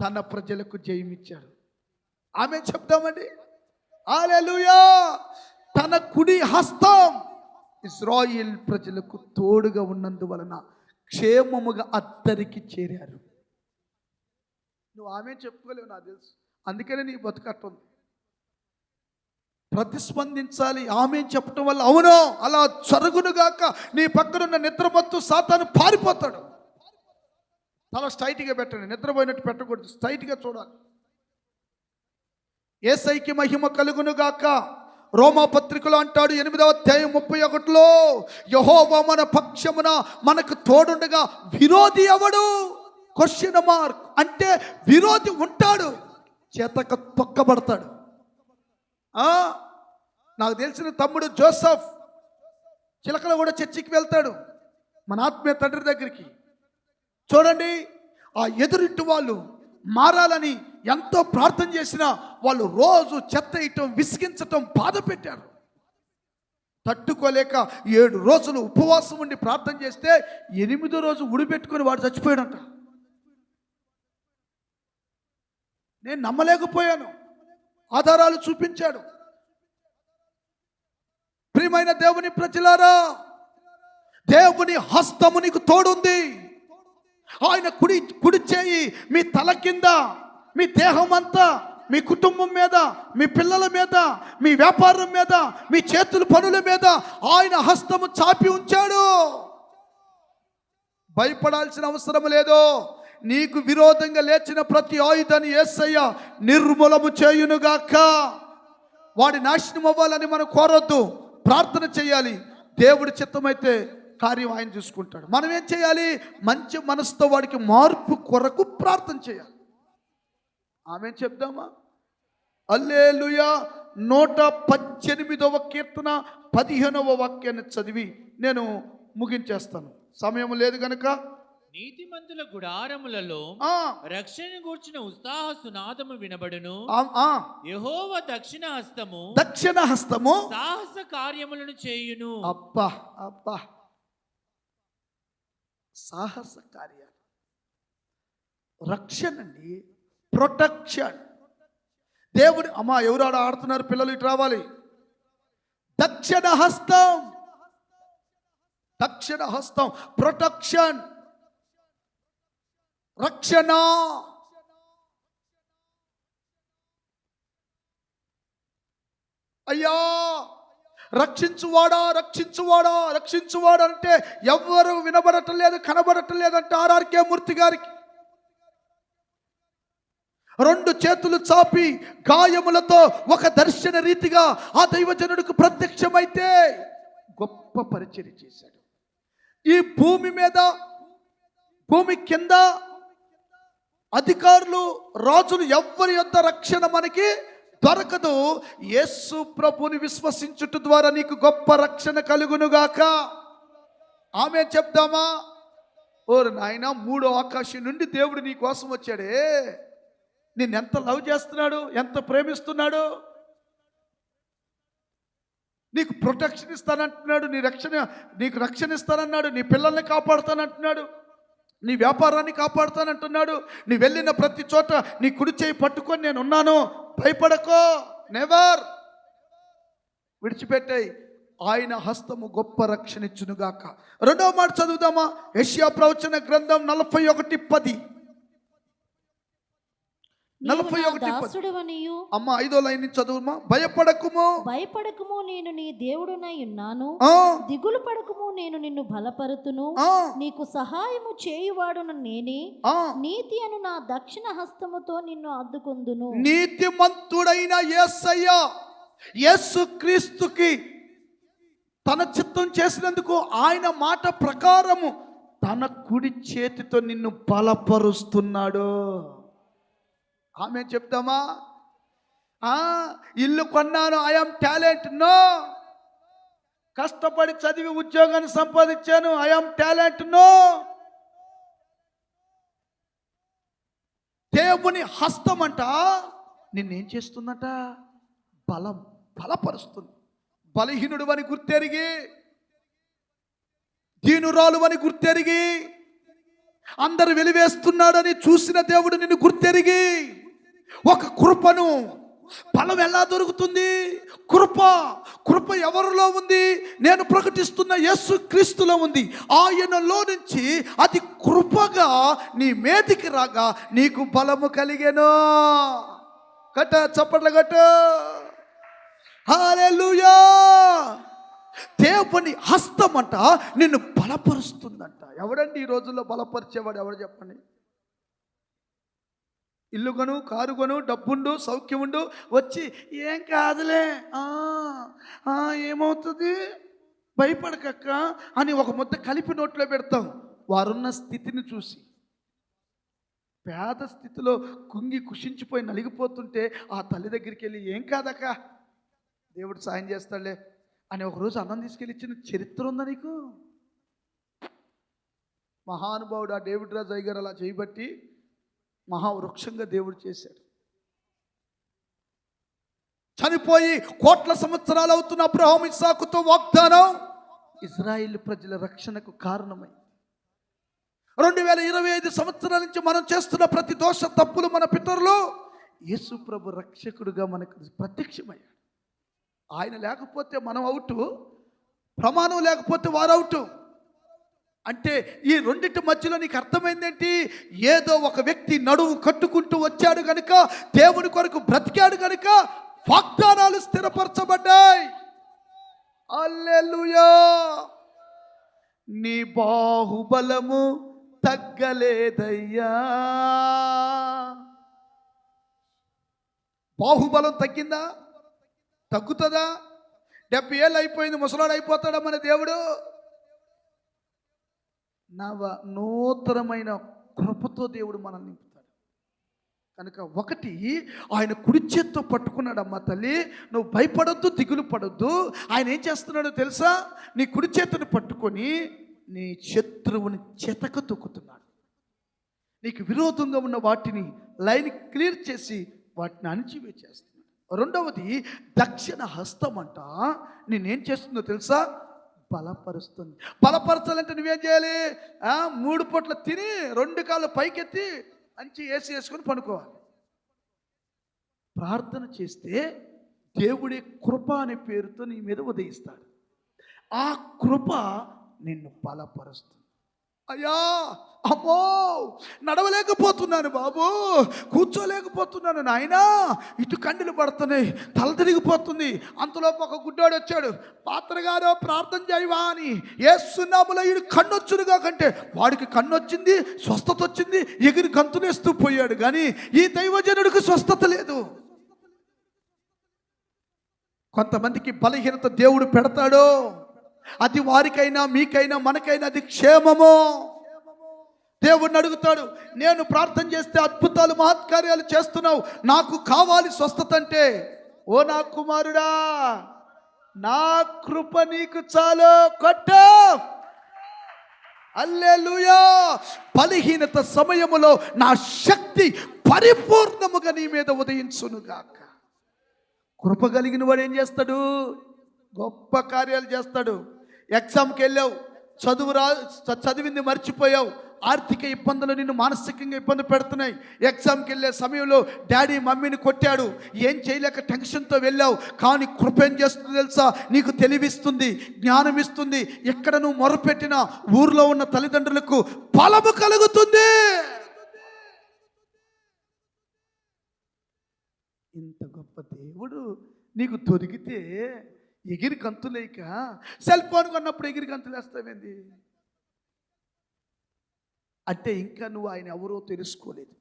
తన ప్రజలకు జయమిచ్చాడు. ఆమె చెప్తామండి. హల్లెలూయా. తన కుడి హస్తం ఇశ్రాయేల్ ప్రజలకు తోడుగా ఉన్నందువలన క్షేమముగా అద్దరికి చేరారు. నువ్వు ఆమె చెప్పుకోలేవు, నాకు తెలుసు. అందుకనే నీ బతుకట్టుంది. ప్రతిస్పందించాలి. ఆమె చెప్పటం వల్ల అవును అలా జరుగునుగాక. నీ పక్కనున్న నిద్రమత్తు సాతాను పారిపోతాడు. తల స్ట్రైట్గా పెట్టండి, నిద్రపోయినట్టు పెట్టకూడదు, స్ట్రైట్గా చూడాలి. యేసయ్యకి మహిమ కలుగునుగాక. రోమా పత్రికలో అంటాడు 8వ అధ్యాయం 31లో, యెహోవా మన పక్షమున మనకు తోడుండగా విరోధి ఎవడు? Question mark. అంటే విరోధి ఉంటాడు, చేతక తొక్కబడతాడు. నాకు తెలిసిన తమ్ముడు జోసెఫ్ చిలకలో కూడా చర్చికి వెళ్తాడు, మన ఆత్మీయ తండ్రి దగ్గరికి. చూడండి, ఆ ఎదురింటి వాళ్ళు మారాలని ఎంతో ప్రార్థన చేసినా వాళ్ళు రోజు చెత్త ఇయటం, విసిగించటం, బాధ పెట్టారు. తట్టుకోలేక 7 రోజులు ఉపవాసం ఉండి ప్రార్థన చేస్తే 8వ రోజు ఉడిపెట్టుకొని వాడు చచ్చిపోయాడంట. నేను నమ్మలేకపోయాను. ఆధారాలు చూపించాడు. ప్రియమైన దేవుని ప్రజలారా, దేవుని హస్తము నీకు తోడుంది. ఆయన కుడి చేయి మీ తల కింద, మీ దేహం అంతా, మీ కుటుంబం మీద, మీ పిల్లల మీద, మీ వ్యాపారం మీద, మీ చేతుల పనుల మీద ఆయన హస్తము చాపి ఉంచాడు. భయపడాల్సిన అవసరం లేదు. నీకు విరోధంగా లేచిన ప్రతి ఆయుధాన్ని యేసయ్య నిర్మూలము చేయునుగాక. వాడి నాశనం అవ్వాలని మనం కోరొద్దు, ప్రార్థన చేయాలి. దేవుడి చిత్తమైతే కార్యం ఆయన చూసుకుంటాడు. మనం ఏం చేయాలి? మంచి మనసుతో వాడికి మార్పు కొరకు ప్రార్థన చేయాలి. ఆమె చెప్దామా? హల్లెలూయా. 118వ కీర్తన 15వ వాక్యాన్ని చదివి నేను ముగించేస్తాను, సమయం లేదు గనక. నీతిమంతుల గుడారములలో రక్షణ గూర్చిన ఉత్సాహ సునాదము వినబడును. యెహోవా దక్షిణ హస్తము సాహస కార్యములను చేయును. అబ్బా అబ్బా, సాహస కార్యాలు, రక్షణ అండి, ప్రొటెక్షన్. దేవుడు అమ్మా ఎవరు ఆడ ఆడుతున్నారు పిల్లలు, ఇటు రావాలి. దక్షిణ హస్తం, ప్రొటెక్షన్, రక్షణ. అయ్యా రక్షించువాడా అంటే ఎవ్వరు వినబడటం లేదు, కనబడటం లేదంటే ఆర్ఆర్కే మూర్తి గారికి 2 చేతులు చాపి గాయములతో ఒక దర్శన రీతిగా ఆ దైవజనుడికి ప్రత్యక్షమైతే గొప్ప పరిచర్య చేశాడు. ఈ భూమి మీద, భూమి కింద అధికారులు, రాజులు ఎవ్వరి యొద్ద రక్షణ మనకి దొరకదు. యేసు ప్రభుని విశ్వసించుట ద్వారా నీకు గొప్ప రక్షణ కలుగునుగాక. ఆమె చెప్దామా? ఓరు నాయన, 3వ ఆకాశం నుండి దేవుడు నీ కోసం వచ్చాడే. నిన్నెంత లవ్ చేస్తున్నాడు, ఎంత ప్రేమిస్తున్నాడు. నీకు ప్రొటెక్షన్ ఇస్తానంటున్నాడు, నీకు రక్షణ ఇస్తానన్నాడు, నీ పిల్లల్ని కాపాడుతానంటున్నాడు, నీ వ్యాపారాన్ని కాపాడుతానంటున్నాడు. నీ వెళ్ళిన ప్రతి చోట నీ కుడి చేయి పట్టుకొని నేను ఉన్నాను, భయపడకో, నెవర్ విడిచిపెట్టాయి. ఆయన హస్తము గొప్ప రక్షణ ఇచ్చునుగాక. 2వ మాట చదువుదామా? యెషయా ప్రవచన గ్రంథం 41:10. 41:10. అమ్మా 5వ లైన్ నుంచి చదువుమా. భయపడకుము, నేను నీ దేవుడునై ఉన్నాను. దిగులు పడకుము, నేను నిన్ను బలపరుతును. నీకు సహాయము చేయువాడును నేనే. నీతి అను నా దక్షిణ హస్తముతో నిన్ను అద్దుకొందును. నీతిమంతుడైన యేసయ్య, యేసుక్రీస్తుకి తన చిత్తం చేసినందుకు ఆయన మాట ప్రకారము తన కుడి చేతితో నిన్ను బలపరుస్తున్నాడు. ఆమె చెప్తామా? ఇల్లు కొన్నాను, ఐఎమ్ టాలెంట్. నో. కష్టపడి చదివి ఉద్యోగాన్ని సంపాదించాను, ఐఎమ్ టాలెంట్. నో. దేవుని హస్తం అంట నిన్నేం చేస్తుందంట? బలపరుస్తుంది. బలహీనుడు అని గుర్తెరిగి, దీనురాలు అని గుర్తెరిగి, అందరు వెలివేస్తున్నాడని చూసిన దేవుడు నిన్ను గుర్తెరిగి, ఒక కృపను, బలం ఎలా దొరుకుతుంది? కృప ఎవరిలో ఉంది? నేను ప్రకటిస్తున్న యేసు క్రీస్తులో ఉంది. ఆయనలో నుంచి అది కృపగా నీ మీదికి రాగా నీకు బలము కలిగెను. కట్ట చప్పట్ల కట్ట. హల్లెలూయా. దేవుని హస్తం అంట నిన్ను బలపరుస్తుందంట. ఎవడండి ఈ రోజుల్లో బలపరిచేవాడు? ఎవడు చెప్పండి? ఇల్లు కొను, కారు కొను, డబ్బుండు, సౌఖ్యముండు, వచ్చి ఏం కాదులే, ఏమవుతుంది, భయపడకక్క అని ఒక ముద్ద కలిపి నోట్లో పెడతాం. వారున్న స్థితిని చూసి, పేద స్థితిలో కుంగి కుషించిపోయి నలిగిపోతుంటే ఆ తల్లి దగ్గరికి వెళ్ళి ఏం కాదక్క, దేవుడు సాయం చేస్తాడులే అని ఒకరోజు అన్నం తీసుకెళ్ళి ఇచ్చిన చరిత్ర ఉందా నీకు? మహానుభావుడు ఆ డేవిడ్ రాజు అయ్య గారు అలా చేయబట్టి మహావృక్షంగా దేవుడు చేశాడు. చనిపోయి కోట్ల సంవత్సరాలు అవుతున్న అబ్రహాము ఇస్సాకుతో వాగ్దానం ఇజ్రాయేల్ ప్రజల రక్షణకు కారణమై 2025 సంవత్సరాల నుంచి మనం చేస్తున్న ప్రతి దోష తప్పులు మన పితరులు యేసు ప్రభు రక్షకుడుగా మనకు ప్రత్యక్షమయ్యాడు. ఆయన లేకపోతే మనం అవుట్, ప్రమాణం లేకపోతే వారు అవుట్. అంటే ఈ రెండింటి మధ్యలో నీకు అర్థమైందేంటి? ఏదో ఒక వ్యక్తి నడువు కట్టుకుంటూ వచ్చాడు కనుక, దేవుని కొరకు బ్రతికాడు కనుక వాగ్దానాలు స్థిరపరచబడ్డాయి. హల్లెలూయా. నీ బాహుబలము తగ్గలేదయ్యా. బాహుబలం తగ్గిందా? తగ్గుతుందా? 70 ఏళ్ళు అయిపోయింది, ముసలాడు అయిపోతాడా మన దేవుడు? నూతనమైన కృపతో దేవుడు మనల్ని నింపుతాడు కనుక, ఒకటి ఆయన కుడి చేత్తో పట్టుకున్నాడమ్మా తల్లి, నువ్వు భయపడొద్దు, దిగులు పడొద్దు. ఆయన ఏం చేస్తున్నాడో తెలుసా? నీ కుడి చేతిని పట్టుకొని నీ శత్రువుని చెతక తొక్కుతున్నాడు. నీకు విరోధంగా ఉన్న వాటిని లైన్ క్లియర్ చేసి వాటిని అణిచివేసేస్తున్నాడు. రెండవది దక్షిణ హస్తం అంట నేనేం చేస్తుందో తెలుసా? బలపరుస్తుంది. బలపరచాలంటే నువ్వేం చేయాలి? 3 పూట్ల తిని 2 కాళ్ళు పైకెత్తి అంచి వేసుకొని పడుకోవాలి. ప్రార్థన చేస్తే దేవుడే కృప అనే పేరుతో నీ మీద ఉదయిస్తాడు. ఆ కృప నిన్ను బలపరుస్తుంది. అయ్యా, అమ్మో, నడవలేకపోతున్నాను బాబు, కూర్చోలేకపోతున్నాను నాయనా, ఇటు కండలు పడుతున్నాయి, తల తిరిగిపోతుంది. అంతలోపు ఒక గుడ్డోడు వచ్చాడు, పాత్రగారో ప్రార్థన చేయవా అని. యేసు నామములో ఈడు కన్నొచ్చునుగా కంటే వాడికి కన్నొచ్చింది, స్వస్థత వచ్చింది, ఎగిరి గంతులేస్తూ పోయాడు. కానీ ఈ దైవజనుడికి స్వస్థత లేదు. కొంతమందికి బలహీనత దేవుడు పెడతాడు. అది వారికైనా మీకైనా మనకైనా అది క్షేమము. దేవుడిని అడుగుతాడు, నేను ప్రార్థన చేస్తే అద్భుతాలు మహత్కార్యాలు చేస్తున్నావు, నాకు కావాలి స్వస్థత అంటే, ఓ నా కుమారుడా, నా కృప నీకు చాలు, కొట్టు. హల్లెలూయా. బలహీనత సమయములో నా శక్తి పరిపూర్ణముగా నీ మీద ఉదయించునుగాక. కృప కలిగిన వాడు ఏం చేస్తాడు? గొప్ప కార్యాలు చేస్తాడు. ఎగ్జామ్కి వెళ్ళావు, చదివింది మర్చిపోయావు, ఆర్థిక ఇబ్బందులు నిన్ను మానసికంగా ఇబ్బంది పెడుతున్నాయి. ఎగ్జామ్కి వెళ్ళే సమయంలో డాడీ మమ్మీని కొట్టాడు, ఏం చేయలేక టెన్షన్తో వెళ్ళావు. కానీ కృప ఏం చేస్తుంది తెలుసా? నీకు తెలివిస్తుంది, జ్ఞానం ఇస్తుంది. ఎక్కడ నువ్వు మొరపెట్టినా ఊర్లో ఉన్న తల్లిదండ్రులకు బలము కలుగుతుంది. ఇంత గొప్ప దేవుడు నీకు దొరికితే ఎగిరి గంతులేక, సెల్ ఫోన్ కొన్నప్పుడు ఎగిరి గంతులు వేస్తావేంది అంటే ఇంకా నువ్వు ఆయన ఎవరో తెలుసుకోలేదు,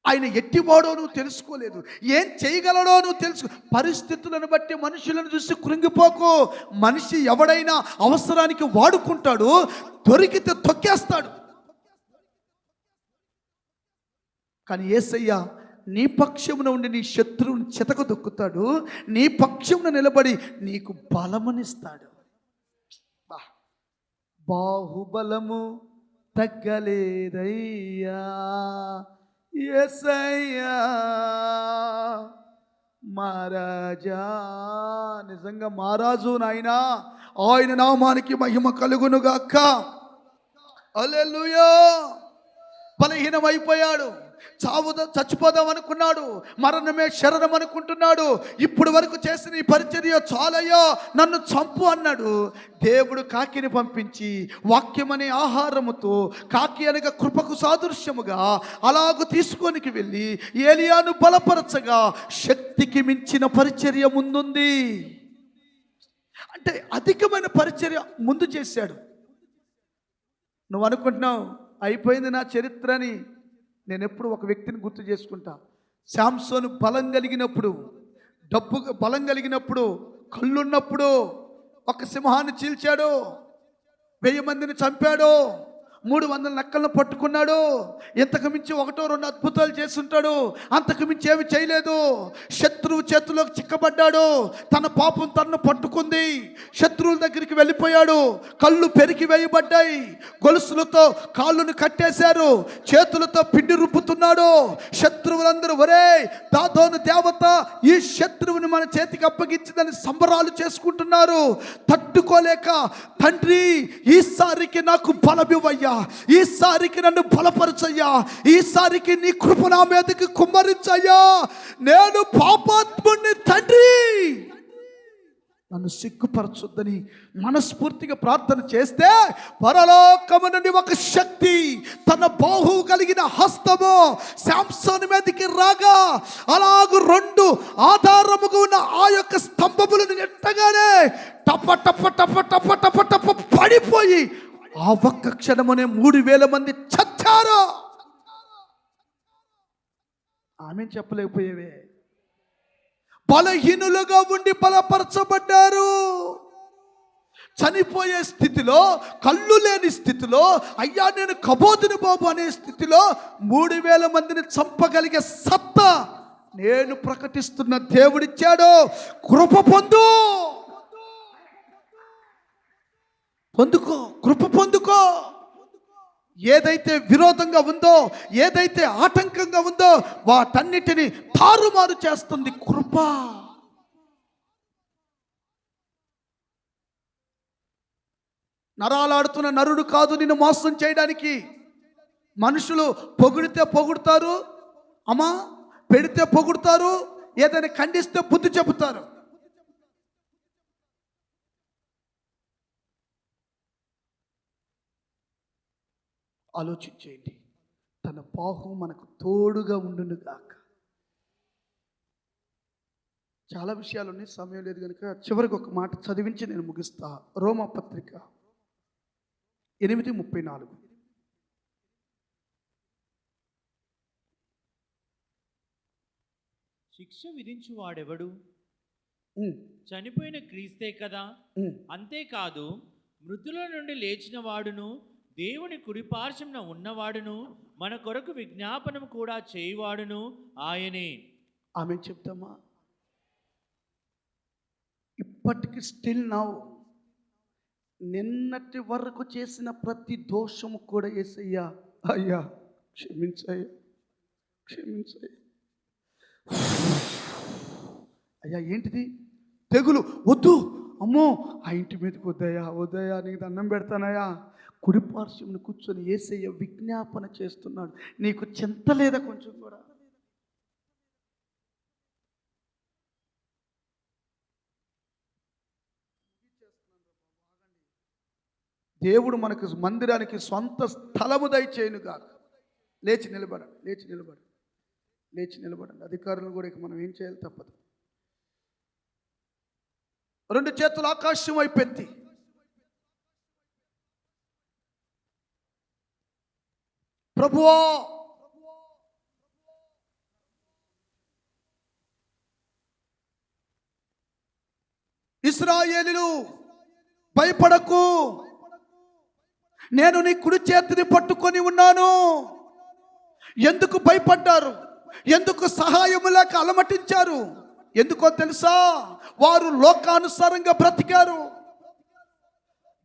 ఆయన ఎట్టివాడో నువ్వు తెలుసుకోలేదు, ఏం చేయగలడో నువ్వు తెలుసుకో. పరిస్థితులను బట్టి మనుషులను చూసి కృంగిపోకు. మనిషి ఎవడైనా అవసరానికి వాడుకుంటాడు, దొరికితే తొక్కేస్తాడు. కానీ యేసయ్య నీ పక్షమున ఉండి నీ శత్రువుని చితక దొక్కుతాడు, నీ పక్షమున నిలబడి నీకు బలమునిస్తాడు. బాహుబలము తగ్గలేదయ్యా యేసయ్యా మహారాజా. నిజంగా మహారాజు నాయనా, ఆయన నామానికి మహిమ కలుగునుగాక. హల్లెలూయా. బలహీనమైపోయాడు, చచ్చిపోదాం అనుకున్నాడు, మరణమే శరణం అనుకుంటున్నాడు. ఇప్పుడు వరకు చేసిన ఈ పరిచర్య చాలయ్యా, నన్ను చంపు అన్నాడు. దేవుడు కాకిని పంపించి వాక్యమనే ఆహారముతో, కాకి అనగా కృపకు సాదృశ్యముగా అలాగూ తీసుకొనికి వెళ్ళి ఏలియాను బలపరచగా శక్తికి మించిన పరిచర్య ముందుంది. అంటే అధికమైన పరిచర్య ముందు చేశాడు. నువ్వు అనుకుంటున్నావు అయిపోయింది నా చరిత్ర అని. నేను ఎప్పుడు ఒక వ్యక్తిని గుర్తు చేసుకుంటా. శాంసోను బలం కలిగినప్పుడు, డబ్బు బలం కలిగినప్పుడు, కళ్ళున్నప్పుడు ఒక సింహాన్ని చీల్చాడు, 1000 మందిని చంపాడు, 300 నక్కలను పట్టుకున్నాడు. ఇంతకు మించి 1-2 అద్భుతాలు చేస్తుంటాడు, అంతకు మించి ఏమి చేయలేదు. శత్రువు చేతిలోకి చిక్కబడ్డాడు, తన పాపం తనను పట్టుకుంది, శత్రువుల దగ్గరికి వెళ్ళిపోయాడు. కళ్ళు పెరికి వేయబడ్డాయి, గొలుసులతో కాళ్ళను కట్టేశారు, చేతులతో పిండి రుబ్బుతున్నాడు. శత్రువులందరూ ఒరే దాదోను దేవత ఈ శత్రువుని మన చేతికి అప్పగించిందని సంబరాలు చేసుకుంటున్నారు. తట్టుకోలేక తండ్రి ఈసారికి నాకు బలమివ్వయ్యా, ఈసారికి నన్ను బలపరచయ్యా, ఈసారికి నీ కృప నా మీదకి కుమ్మరించయ్యా, నేను పాపాత్ముని తండ్రి, నన్ను సిగ్గుపరచొద్దని మనస్ఫూర్తిగా ప్రార్థన చేస్తే పరలోకము నుండి ఒక శక్తి తన బాహు కలిగిన హస్తము శాంసోను మీదకి రాగా అలాగూ 2 ఆధారముగా ఉన్న ఆ యొక్క స్తంభములను నెట్టగానే టప టప టప టప టప టప పడిపోయి ఆ ఒక్క క్షణమునే 3000 మంది చచ్చారు. ఆమె చెప్పలేకపోయేవే. బలహీనులుగా ఉండి బలపరచబడ్డారు. చనిపోయే స్థితిలో, కళ్ళు లేని స్థితిలో, అయ్యా నేను కబోతుని బాబు అనే స్థితిలో 3000 మందిని చంపగలిగే సత్తా నేను ప్రకటిస్తున్న దేవుడిచ్చాడు. కృప పొందుకో, కృప పొందుకో. ఏదైతే విరోధంగా ఉందో, ఏదైతే ఆటంకంగా ఉందో వాటన్నిటిని తారుమారు చేస్తుంది కృప. నరాలాడుతున్న నరుడు కాదు నిన్ను మోసం చేయడానికి. మనుషులు పొగిడితే పొగుడుతారు, అమ్మా పెడితే పొగుడుతారు, ఏదైనా ఖండిస్తే బుద్ధి చెబుతారు. ఆలోచించేయండి. తన బాహు మనకు తోడుగా ఉండును గాక. చాలా విషయాలు ఉన్నాయి, సమయం లేదు కనుక చివరికి ఒక మాట చదివించి నేను ముగిస్తా. రోమాపత్రిక 8:34. శిక్ష విధించువాడెవడు? చనిపోయిన క్రీస్తే కదా. అంతేకాదు మృతుల నుండి లేచిన వాడును, దేవుని కుడిపార్శ్వమున ఉన్నవాడును, మన కొరకు విజ్ఞాపనం కూడా చేయువాడును ఆయనే. ఆమె చెప్తామా? ఇప్పటికి స్టిల్ నౌ నిన్నటి వరకు చేసిన ప్రతి దోషము కూడా యేసయ్యా అయ్యా క్షమించయ్యా, క్షమించయ్యా. అయ్యా ఏంటిది? తెగులు వద్దు, అమ్మో ఆ ఇంటి మీదకి వద్దయ్యా, వద్దయ్యా నీకు దండం పెడతానయ్యా. కుడిపార్శ్వమును కూర్చొని యేసయ్య విజ్ఞాపన చేస్తున్నాడు. నీకు చింత లేదా కొంచెం కూడా? దేవుడు మనకు మందిరానికి సొంత స్థలము దయచేయునుగా. లేచి నిలబడండి, లేచి నిలబడండి, లేచి నిలబడండి. అధికారులను కూడా ఇక మనం ఏం చేయాలి తప్పదు. 2 చేతులు ఆకాశం వైపు ఎత్తి ప్రభువా ఇశ్రాయేలీయులు భయపడకు, నేను నీ కుడి చేతిని పట్టుకొని ఉన్నాను. ఎందుకు భయపడ్డారు? ఎందుకు సహాయము లేక అలమటించారు? ఎందుకో తెలుసా? వారు లోకానుసారంగా బ్రతికారు,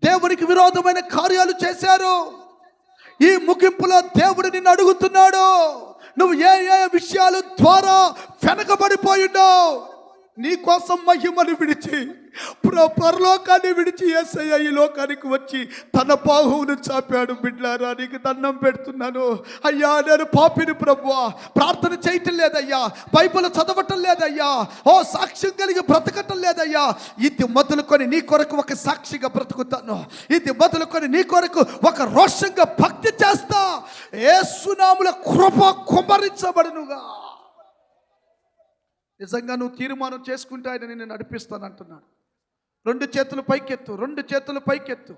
దేవునికి విరోధమైన కార్యాలు చేశారు. ఈ ముగింపులో దేవుడు నిన్ను అడుగుతున్నాడు, నువ్వు ఏ ఏ విషయాల ద్వారా వెనకబడిపోయిన్నావు? నీ కోసం మహిమను విడిచి, పరలోకాన్ని విడిచి యేసయ్య ఈ లోకానికి వచ్చి తన బాహువును చాపాడు. బిడ్లారా, నీకు దండం పెడుతున్నాను. అయ్యా, నేను పాపిని ప్రభువా, ప్రార్థన చేయటం లేదయ్యా, బైబిల్ చదవటం లేదయ్యా, ఓ సాక్ష్యం కలిగి బ్రతకటం లేదయ్యా. ఇది మొదలుకొని నీ కొరకు ఒక సాక్షిగా బ్రతుకుతాను. ఇది మొదలుకొని నీ కొరకు ఒక రోషంగా భక్తి చేస్తా. యేసునామములో కృప కుమ్మరించబడునుగా. నిజంగా నువ్వు తీర్మానం చేసుకుంటే ఆయన నిన్ను నడిపిస్తానంటున్నాడు. 2 చేతులు పైకెత్తు, 2 చేతులు పైకెత్తు.